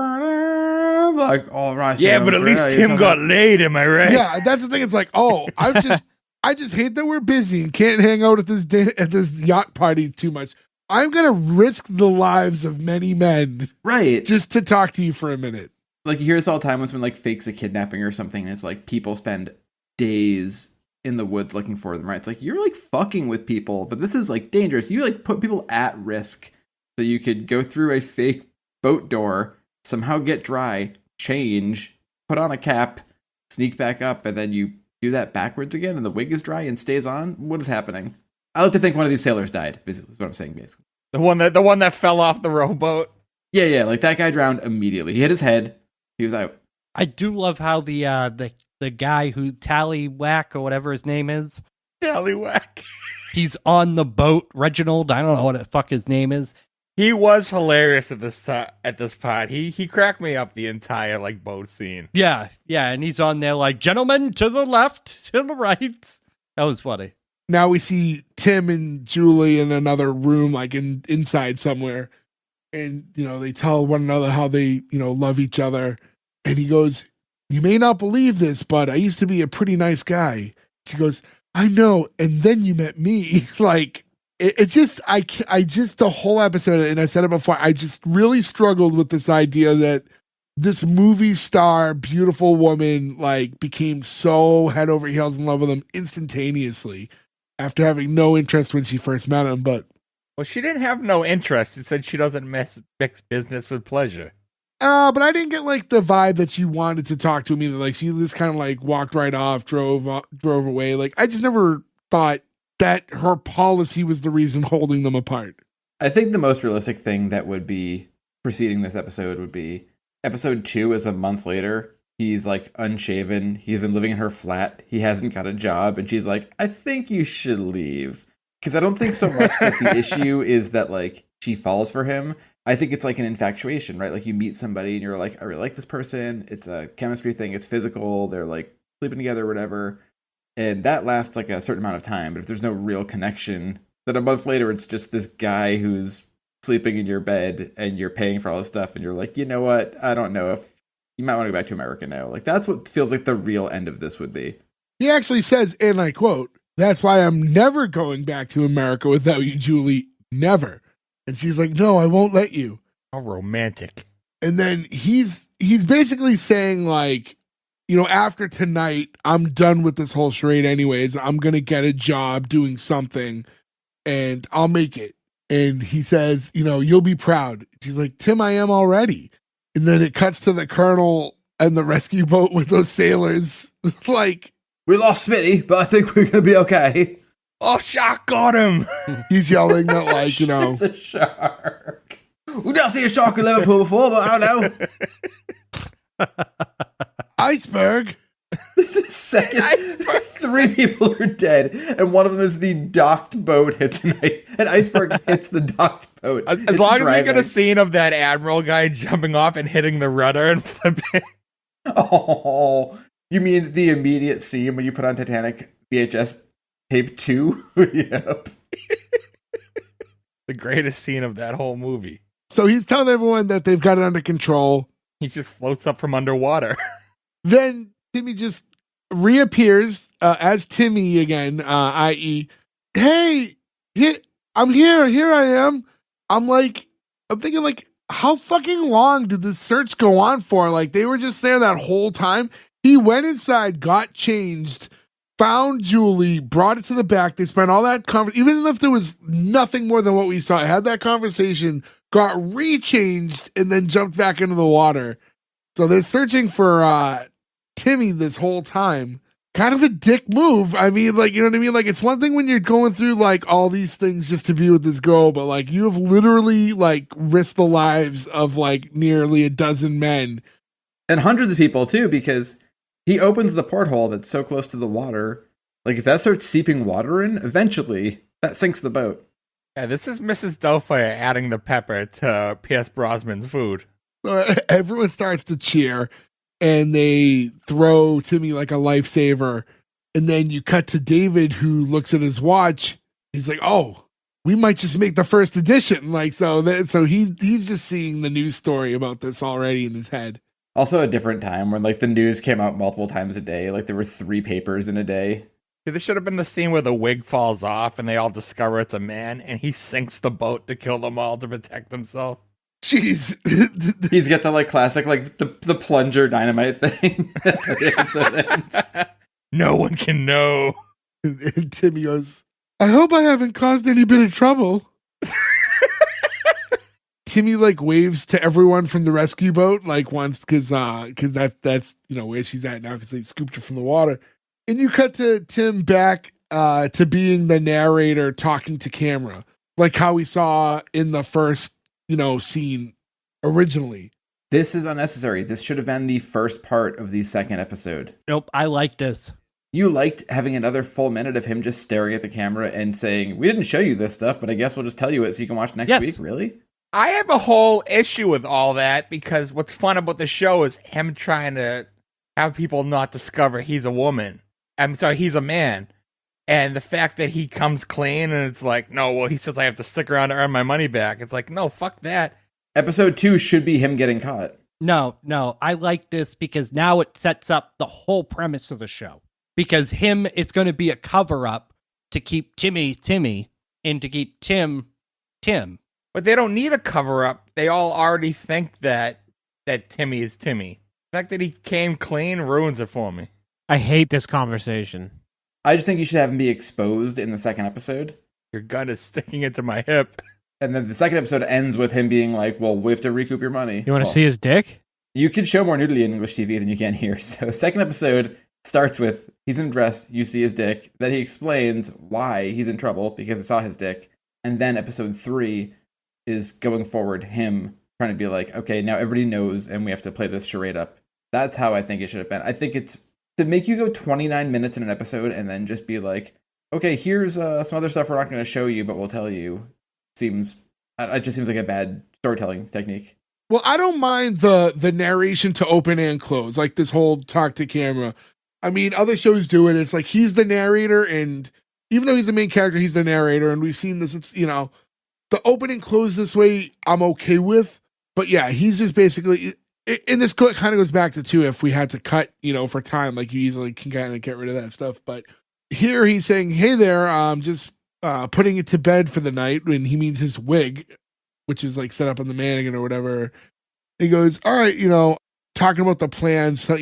right. Yeah, but at least Tim got laid, am I right? Yeah, that's the thing. It's like, I just hate that we're busy and can't hang out at this yacht party too much. I'm gonna risk the lives of many men, right, just to talk to you for a minute. Like you hear this all the time when someone like fakes a kidnapping or something, and it's like people spend days in the woods looking for them, right? It's like you're like fucking with people, but this is like dangerous. You like put people at risk so you could go through a fake boat door, somehow get dry, change, put on a cap, sneak back up, and then you do that backwards again and the wig is dry and stays on. What is happening? I like to think one of these sailors died, is what I'm saying basically. The one that fell off the rowboat. Yeah, like that guy drowned immediately. He hit his head. He was out. I do love how the guy who Tallywhack or whatever his name is. Tallywhack. He's on the boat, Reginald. I don't know what the fuck his name is. He was hilarious at this part. He cracked me up the entire like boat scene. Yeah, and he's on there like, "Gentlemen, to the left, to the right." That was funny. Now we see Tim and Julie in another room, like inside somewhere. And, they tell one another how they, love each other. And he goes, "You may not believe this, but I used to be a pretty nice guy." She goes, "I know. And then you met me." Like, I just the whole episode, and I said it before, I just really struggled with this idea that this movie star, beautiful woman, like became so head over heels in love with him instantaneously after having no interest when she first met him. But well, she didn't have no interest. She said she doesn't mix business with pleasure. But I didn't get like the vibe that she wanted to talk to him either. Like she just kind of like walked right off, drove away. Like I just never thought that her policy was the reason holding them apart. I think the most realistic thing that would be preceding this episode would be episode 2 is a month later. He's like unshaven. He's been living in her flat. He hasn't got a job. And she's like, "I think you should leave." Because I don't think so much that the issue is that like she falls for him. I think it's like an infatuation, right? Like you meet somebody and you're like, "I really like this person." It's a chemistry thing. It's physical. They're like sleeping together or whatever. And that lasts like a certain amount of time. But if there's no real connection, then a month later, it's just this guy who's sleeping in your bed and you're paying for all this stuff. And you're like, "You know what? I don't know if you might want to go back to America now." Like that's what feels like the real end of this would be. He actually says, and I quote, "That's why I'm never going back to America without you, Julie. Never." And she's like, "No, I won't let you." How romantic. And then he's basically saying like, after tonight, I'm done with this whole charade anyways. I'm going to get a job doing something and I'll make it. And he says, you'll be proud. She's like, Tim, I am already. And then it cuts to the colonel and the rescue boat with those sailors. Like, we lost Smitty, but I think we're going to be okay. Oh, shark got him. He's yelling that, like, It's a shark. We've not seen a shark in Liverpool before, but I don't know. Iceberg. This is second. 3 people are dead, and one of them is the docked boat hits an iceberg hits the docked boat. As long as we get a scene of that admiral guy jumping off and hitting the rudder and flipping. Oh, you mean the immediate scene when you put on Titanic VHS tape 2? Yep. The greatest scene of that whole movie. So he's telling everyone that they've got it under control. He just floats up from underwater. Then Timmie just reappears as Timmie again, i.e., hey, I'm here. Here I am. I'm thinking, like, how fucking long did the search go on for? Like, they were just there that whole time. He went inside, got changed, found Julie, brought it to the back. They spent all that even if there was nothing more than what we saw, had that conversation, got rechanged, and then jumped back into the water. So they're searching for Timmie this whole time. Kind of a dick move. I mean, like, you know what I mean? Like, it's one thing when you're going through, like, all these things just to be with this girl, but, like, you have literally, like, risked the lives of, like, nearly a dozen men. And hundreds of people, too, because he opens the porthole that's so close to the water. Like, if that starts seeping water in, eventually, that sinks the boat. Yeah, this is Mrs. Doubtfire adding the pepper to Pierce Brosnan's food. Everyone starts to cheer, and they throw Timmie like a lifesaver. And then you cut to David, who looks at his watch. He's like, "Oh, we might just make the first edition." Like, so he's just seeing the news story about this already in his head. Also, a different time when, like, the news came out multiple times a day. Like, there were 3 papers in a day. See, this should have been the scene where the wig falls off and they all discover it's a man, and he sinks the boat to kill them all to protect himself. Jeez. He's got the, like, classic, like, the plunger dynamite thing. That's how the episode ends. No one can know. And Timmie goes, "I hope I haven't caused any bit of trouble." Timmie, like, waves to everyone from the rescue boat, like, once, because that's where she's at now, because they scooped her from the water. And you cut to Tim back to being the narrator talking to camera, like how we saw in the first scene originally. This is unnecessary. This should have been the first part of the second episode. Nope, I like this. You liked having another full minute of him just staring at the camera and saying, "We didn't show you this stuff, but I guess we'll just tell you it so you can watch next week." Really? I have a whole issue with all that, because what's fun about the show is him trying to have people not discover he's a woman. I'm sorry, he's a man. And the fact that he comes clean and it's like, no, well, he says I have to stick around to earn my money back. It's like, no, fuck that. Episode 2 should be him getting caught. No, I like this because now it sets up the whole premise of the show. Because it's going to be a cover-up to keep Timmie and to keep Tim. But they don't need a cover-up. They all already think that Timmie is Timmie. The fact that he came clean ruins it for me. I hate this conversation. I just think you should have him be exposed in the second episode. Your gun is sticking into my hip. And then the second episode ends with him being like, "Well, we have to recoup your money." You want to see his dick? You can show more nudity in English TV than you can here. So second episode starts with, he's in a dress, you see his dick. Then he explains why he's in trouble, because I saw his dick. And then episode 3 is going forward, him trying to be like, okay, now everybody knows and we have to play this charade up. That's how I think it should have been. I think it's to make you go 29 minutes in an episode and then just be like, okay, here's some other stuff we're not going to show you, but we'll tell you. It just seems like a bad storytelling technique. Well, I don't mind the narration to open and close, like this whole talk to camera. I mean, other shows do it. It's like he's the narrator, and even though he's the main character, he's the narrator, and we've seen this. It's the open and close this way I'm okay with, but yeah, he's just basically. And this kind of goes back to too, if we had to cut, for time, like you easily can kind of get rid of that stuff. But here he's saying, "Hey there, just putting it to bed for the night," when he means his wig, which is like set up on the mannequin or whatever. He goes, "All right, talking about the plans, so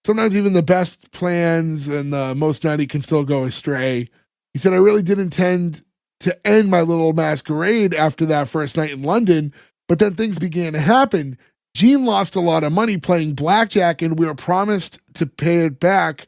sometimes even the best plans and the most nutty can still go astray. He said, I really did intend to end my little masquerade after that first night in London, but then things began to happen. Gene lost a lot of money playing blackjack, and we were promised to pay it back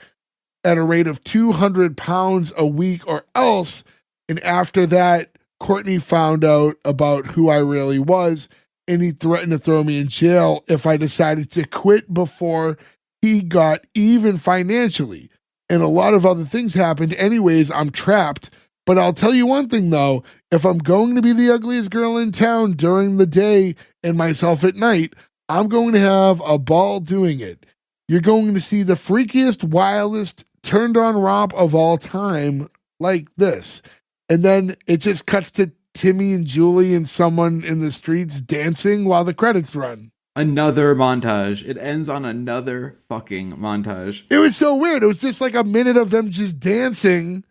at a rate of £200 a week or else. And after that, Courtney found out about who I really was, and he threatened to throw me in jail if I decided to quit before he got even financially. And a lot of other things happened. Anyways, I'm trapped. But I'll tell you one thing, though. If I'm going to be the ugliest girl in town during the day and myself at night, I'm going to have a ball doing it. You're going to see the freakiest, wildest, turned-on romp of all time like this. And then it just cuts to Timmie and Julie and someone in the streets dancing while the credits run. Another montage. It ends on another fucking montage. It was so weird. It was just like a minute of them just dancing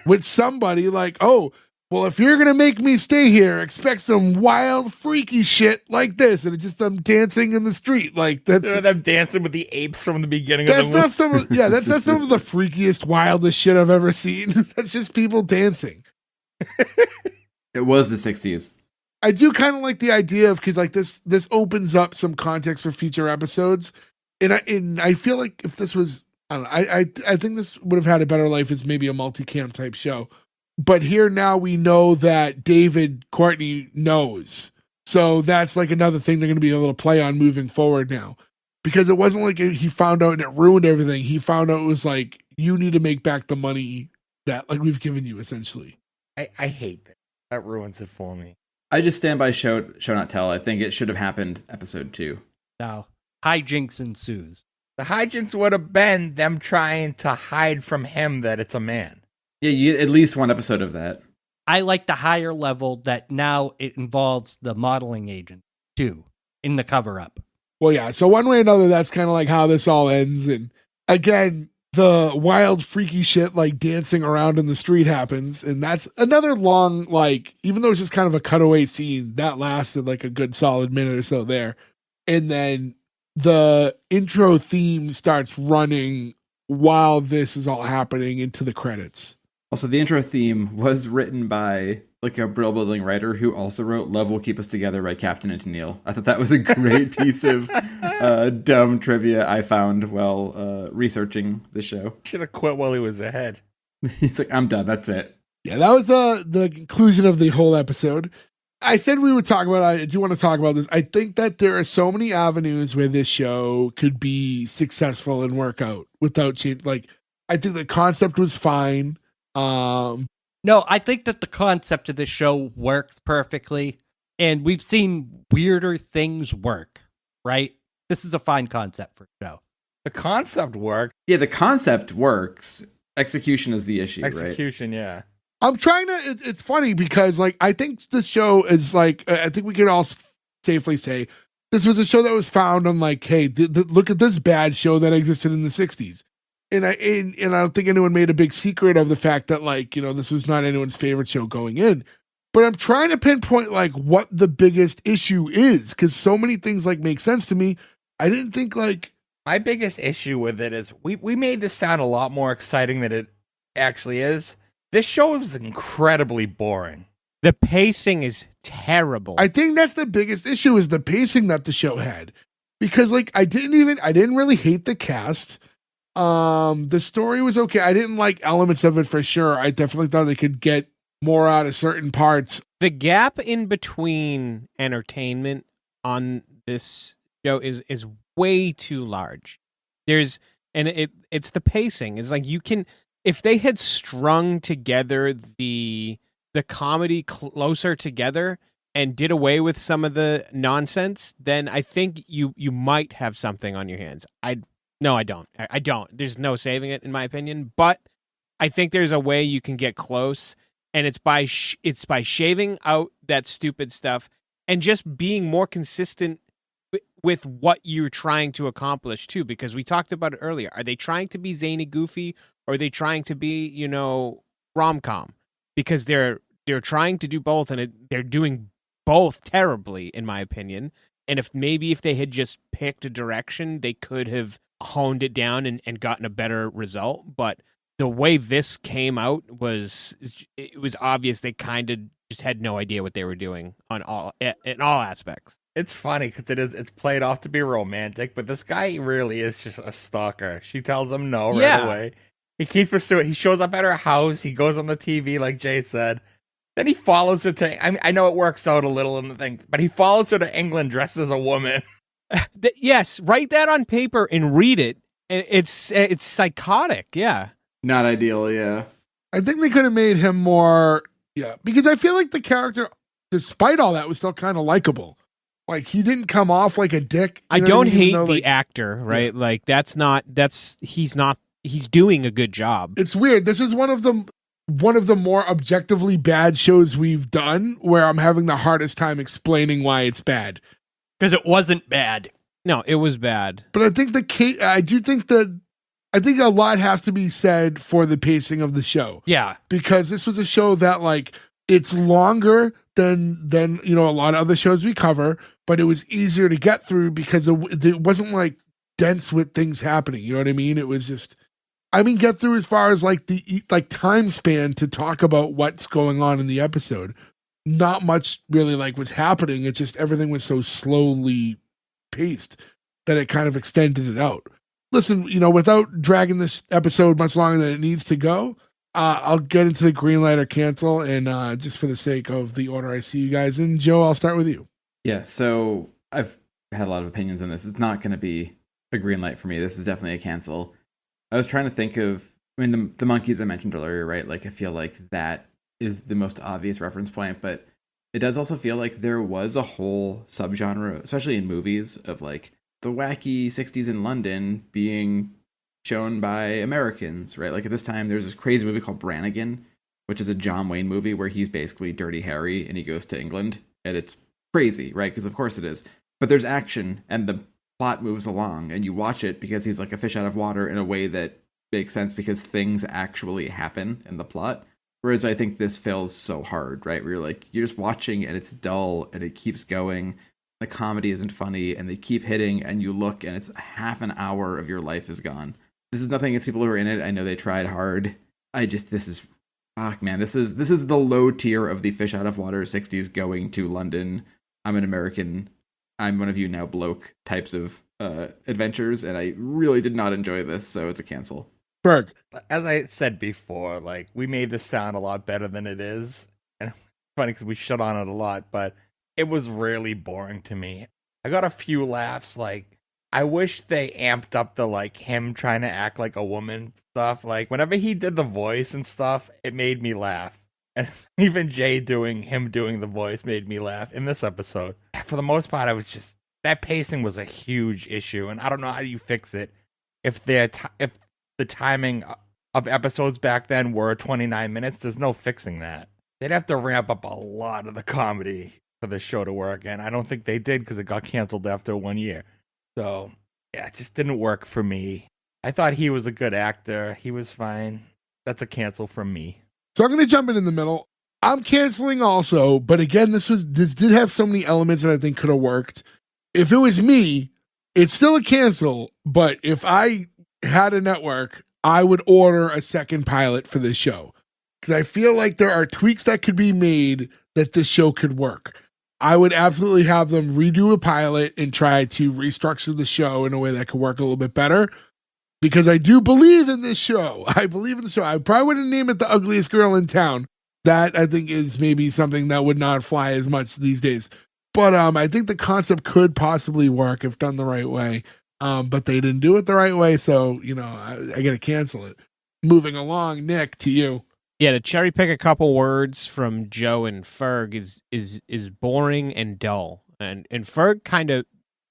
with somebody like, oh, well, if you're going to make me stay here, expect some wild, freaky shit like this. And it's just them dancing in the street. Like that's them dancing with the apes from the beginning of the movie. That's not some of the freakiest, wildest shit I've ever seen. That's just people dancing. It was the 60s. I do kind of like the idea of, because like this opens up some context for future episodes. And I feel like if this was, I don't know, I think this would have had a better life as maybe a multicam type show. But here now we know that David Courtney knows. So that's like another thing they're going to be able to play on moving forward now. Because it wasn't like he found out and it ruined everything. He found out it was like, you need to make back the money that like we've given you, essentially. I hate that. That ruins it for me. I just stand by show not tell. I think it should have happened episode 2. Now, hijinks ensues. The hijinks would have been them trying to hide from him that it's a man. Yeah, you at least one episode of that. I like the higher level that now it involves the modeling agent, too, in the cover-up. Well, yeah. So one way or another, that's kind of like how this all ends. And again, the wild, freaky shit like dancing around in the street happens. And that's another long, like, even though it's just kind of a cutaway scene, that lasted like a good solid minute or so there. And then the intro theme starts running while this is all happening into the credits. Also, the intro theme was written by like a brill building writer who also wrote Love Will Keep Us Together by Captain and Tennille. I thought that was a great piece of dumb trivia I found while researching the show. Should have quit while he was ahead. He's like, I'm done. That's it. Yeah, that was the conclusion of the whole episode. I said we would talk about it. I do want to talk about this. I think that there are so many avenues where this show could be successful and work out without change. Like, I think the concept was fine. No, I think that the concept of this show works perfectly, and we've seen weirder things work, right? This is a fine concept for a show. The concept worked. Yeah, the concept works. Execution is the issue, Execution, yeah. I'm trying to, it's funny because like, I think this show is like, I think we can all safely say this was a show that was found on like, hey, look at this bad show that existed in the 60s. And I don't think anyone made a big secret of the fact that like, you know, this was not anyone's favorite show going in, but I'm trying to pinpoint like what the biggest issue is. Cause so many things like make sense to me. I didn't think like, my biggest issue with it is we made this sound a lot more exciting than it actually is. This show is incredibly boring. The pacing is terrible. I think that's the biggest issue is the pacing that the show had, because like, I didn't really hate the cast. The story was okay. I didn't like elements of it for sure. I definitely thought they could get more out of certain parts. The gap in between entertainment on this show is way too large. It's the pacing. It's like if they had strung together the comedy closer together and did away with some of the nonsense, then I think you might have something on your hands. No, I don't. I don't. There's no saving it, in my opinion. But I think there's a way you can get close, and it's by shaving out that stupid stuff and just being more consistent with what you're trying to accomplish too. Because we talked about it earlier. Are they trying to be zany, goofy, or are they trying to be, rom-com? Because they're trying to do both, and they're doing both terribly, in my opinion. And if they had just picked a direction, they could have honed it down and gotten a better result. But the way this came out it was obvious they kind of just had no idea what they were doing in all aspects. It's funny because it's played off to be romantic, but this guy really is just a stalker. She tells him no right away. He keeps pursuing. He shows up at her house. He goes on the TV, like Jay said. Then he follows her to. I know it works out a little in the thing, but he follows her to England dressed as a woman. Yes, write that on paper and read it. It's psychotic. Yeah, Not ideal, yeah. I think they could have made him more, because I feel like the character, despite all that, was still kind of likable. Like, he didn't come off like a dick. I don't hate the actor, right? Yeah. Like, he's doing a good job. It's weird. This is one of the more objectively bad shows we've done where I'm having the hardest time explaining why it's bad. Because it wasn't bad. No, it was bad. But I think I think a lot has to be said for the pacing of the show. Yeah. Because this was a show that, like, it's longer than a lot of other shows we cover, but it was easier to get through because it wasn't like dense with things happening. You know what I mean? It was just, get through as far as like the time span to talk about what's going on in the episode. Not much really like was happening. It just, everything was so slowly paced that it kind of extended it out. Listen, without dragging this episode much longer than it needs to go, I'll get into the green light or cancel, and just for the sake of the order I see you guys in, Joe, I'll start with you. Yeah, so I've had a lot of opinions on this. It's not going to be a green light for me. This is definitely a cancel. I was trying to think of, the monkeys I mentioned earlier, right? Like, I feel like that is the most obvious reference point, but it does also feel like there was a whole subgenre, especially in movies, of like the wacky 60s in London being shown by Americans, right? Like, at this time, there's this crazy movie called Brannigan, which is a John Wayne movie where he's basically Dirty Harry and he goes to England, and it's crazy, right? Because of course it is. But there's action and the plot moves along, and you watch it because he's like a fish out of water in a way that makes sense because things actually happen in the plot. Whereas I think this feels so hard, right? Where you're just watching and it's dull and it keeps going. The comedy isn't funny and they keep hitting, and you look and it's half an hour of your life is gone. This is nothing against people who are in it. I know they tried hard. This is the low tier of the fish out of water 60s going to London. I'm an American. I'm one of you now bloke types of adventures, and I really did not enjoy this, so it's a cancel. Berg. As I said before, like, we made this sound a lot better than it is. And it's funny because we shut on it a lot, but it was really boring to me. I got a few laughs. Like, I wish they amped up the, like, him trying to act like a woman stuff. Like, whenever he did the voice and stuff, it made me laugh. And even Jay doing the voice made me laugh in this episode. For the most part, that pacing was a huge issue, and I don't know how you fix it. If the timing of episodes back then were 29 minutes, there's no fixing that. They'd have to ramp up a lot of the comedy for the show to work, and I don't think they did because it got canceled after 1 year. So, yeah, it just didn't work for me. I thought he was a good actor. He was fine. That's a cancel from me. So I'm going to jump in the middle. I'm canceling also, but again, this did have so many elements that I think could have worked. If it was me, it's still a cancel, but if I had a network, I would order a second pilot for this show. Because I feel like there are tweaks that could be made that this show could work. I would absolutely have them redo a pilot and try to restructure the show in a way that could work a little bit better. Because I do believe in this show. I probably wouldn't name it The Ugliest Girl in Town. That, I think, is maybe something that would not fly as much these days. But I think the concept could possibly work if done the right way. But they didn't do it the right way, so, I got to cancel it. Moving along, Nick, to you. Yeah, to cherry pick a couple words from Joe and Ferg is boring and dull. And Ferg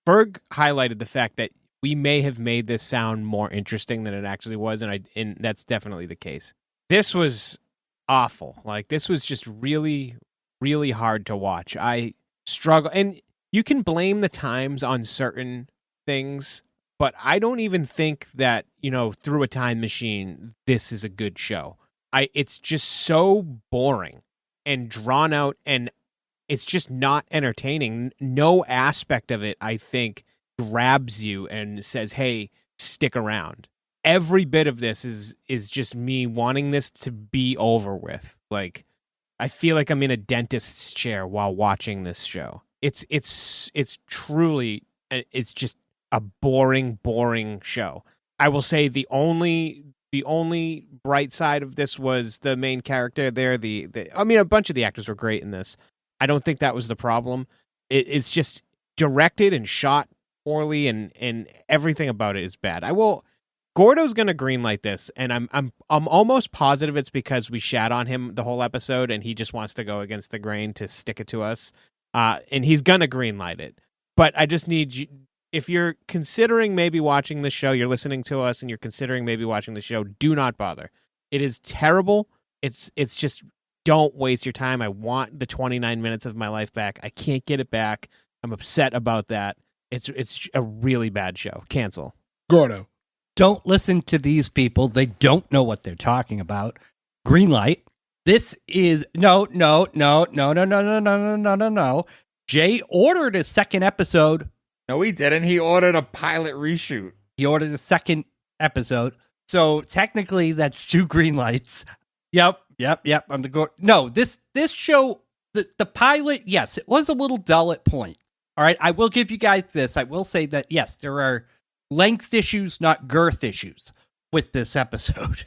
highlighted the fact that we may have made this sound more interesting than it actually was, and that's definitely the case. This was awful. Like, this was just really, really hard to watch. I struggle, and you can blame the times on certain things, but I don't even think that, through a time machine, this is a good show. It's just so boring and drawn out, and it's just not entertaining. No aspect of it, I think, grabs you and says, hey, stick around. Every bit of this is just me wanting this to be over with. Like, I feel like I'm in a dentist's chair while watching this show. It's truly, it's just a boring show. I will say the only bright side of this was the main character there. I mean, a bunch of the actors were great in this. I don't think that was the problem. It's just directed and shot poorly, and everything about it is bad. Gordo's gonna greenlight this, and I'm almost positive it's because we shat on him the whole episode, and he just wants to go against the grain to stick it to us. And he's gonna greenlight it. But I just need you, if you're considering maybe watching the show, you're listening to us, and you're considering maybe watching the show, do not bother. It is terrible. It's just, don't waste your time. I want the 29 minutes of my life back. I can't get it back. I'm upset about that. It's a really bad show. Cancel. Gordo. Don't listen to these people. They don't know what they're talking about. Greenlight. This is no. Jay ordered a second episode. No, he didn't. He ordered a pilot reshoot. He ordered a second episode. So technically, that's 2 green lights. Yep. I'm the No, this show, the pilot, yes, it was a little dull at points. All right, I will give you guys this. I will say that, yes, there are length issues, not girth issues with this episode.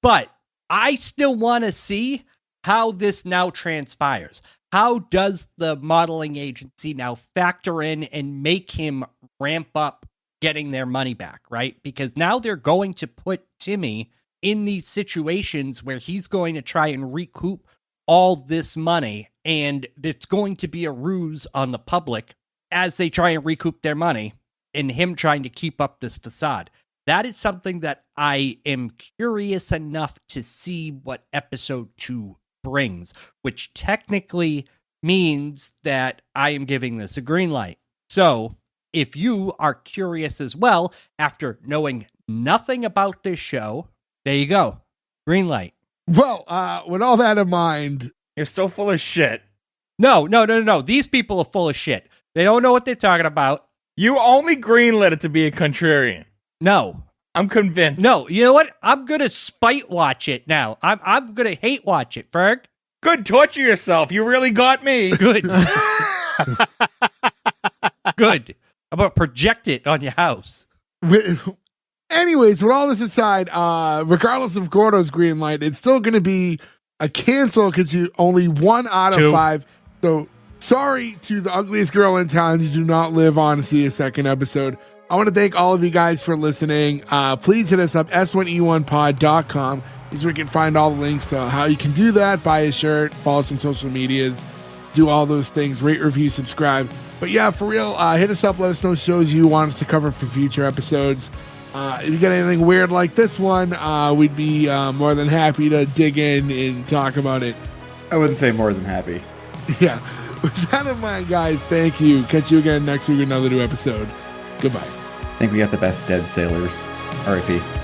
But I still want to see how this now transpires. How does the modeling agency now factor in and make him ramp up getting their money back, right? Because now they're going to put Timmie in these situations where he's going to try and recoup all this money, and it's going to be a ruse on the public as they try and recoup their money, and him trying to keep up this facade. That is something that I am curious enough to see what episode 2 brings, which technically means that I am giving this a green light. So, if you are curious as well, after knowing nothing about this show, there you go. Green light. Well, with all that in mind, You're so full of shit. No. These people are full of shit. They don't know what they're talking about. You only greenlit it to be a contrarian. No. I'm convinced. No, you know what? I'm going to spite watch it now. I'm going to hate watch it, Ferg. Good, torture yourself. You really got me. Good. Good. I'm going to project it on your house. anyways, with all this aside, regardless of Gordo's green light, it's still going to be a cancel because you only 1 out of 2. 5. So sorry to the ugliest girl in town. You do not live on to see a second episode. I want to thank all of you guys for listening. Please hit us up, S1E1pod.com, is where you can find all the links to how you can do that, buy a shirt, follow us on social medias, do all those things, rate, review, subscribe. But yeah, for real, hit us up, let us know shows you want us to cover for future episodes. If you got anything weird like this one, we'd be more than happy to dig in and talk about it. I wouldn't say more than happy. Yeah. With that in mind, guys, thank you. Catch you again next week with another new episode. Goodbye. I think we got the best dead sailors. R.I.P.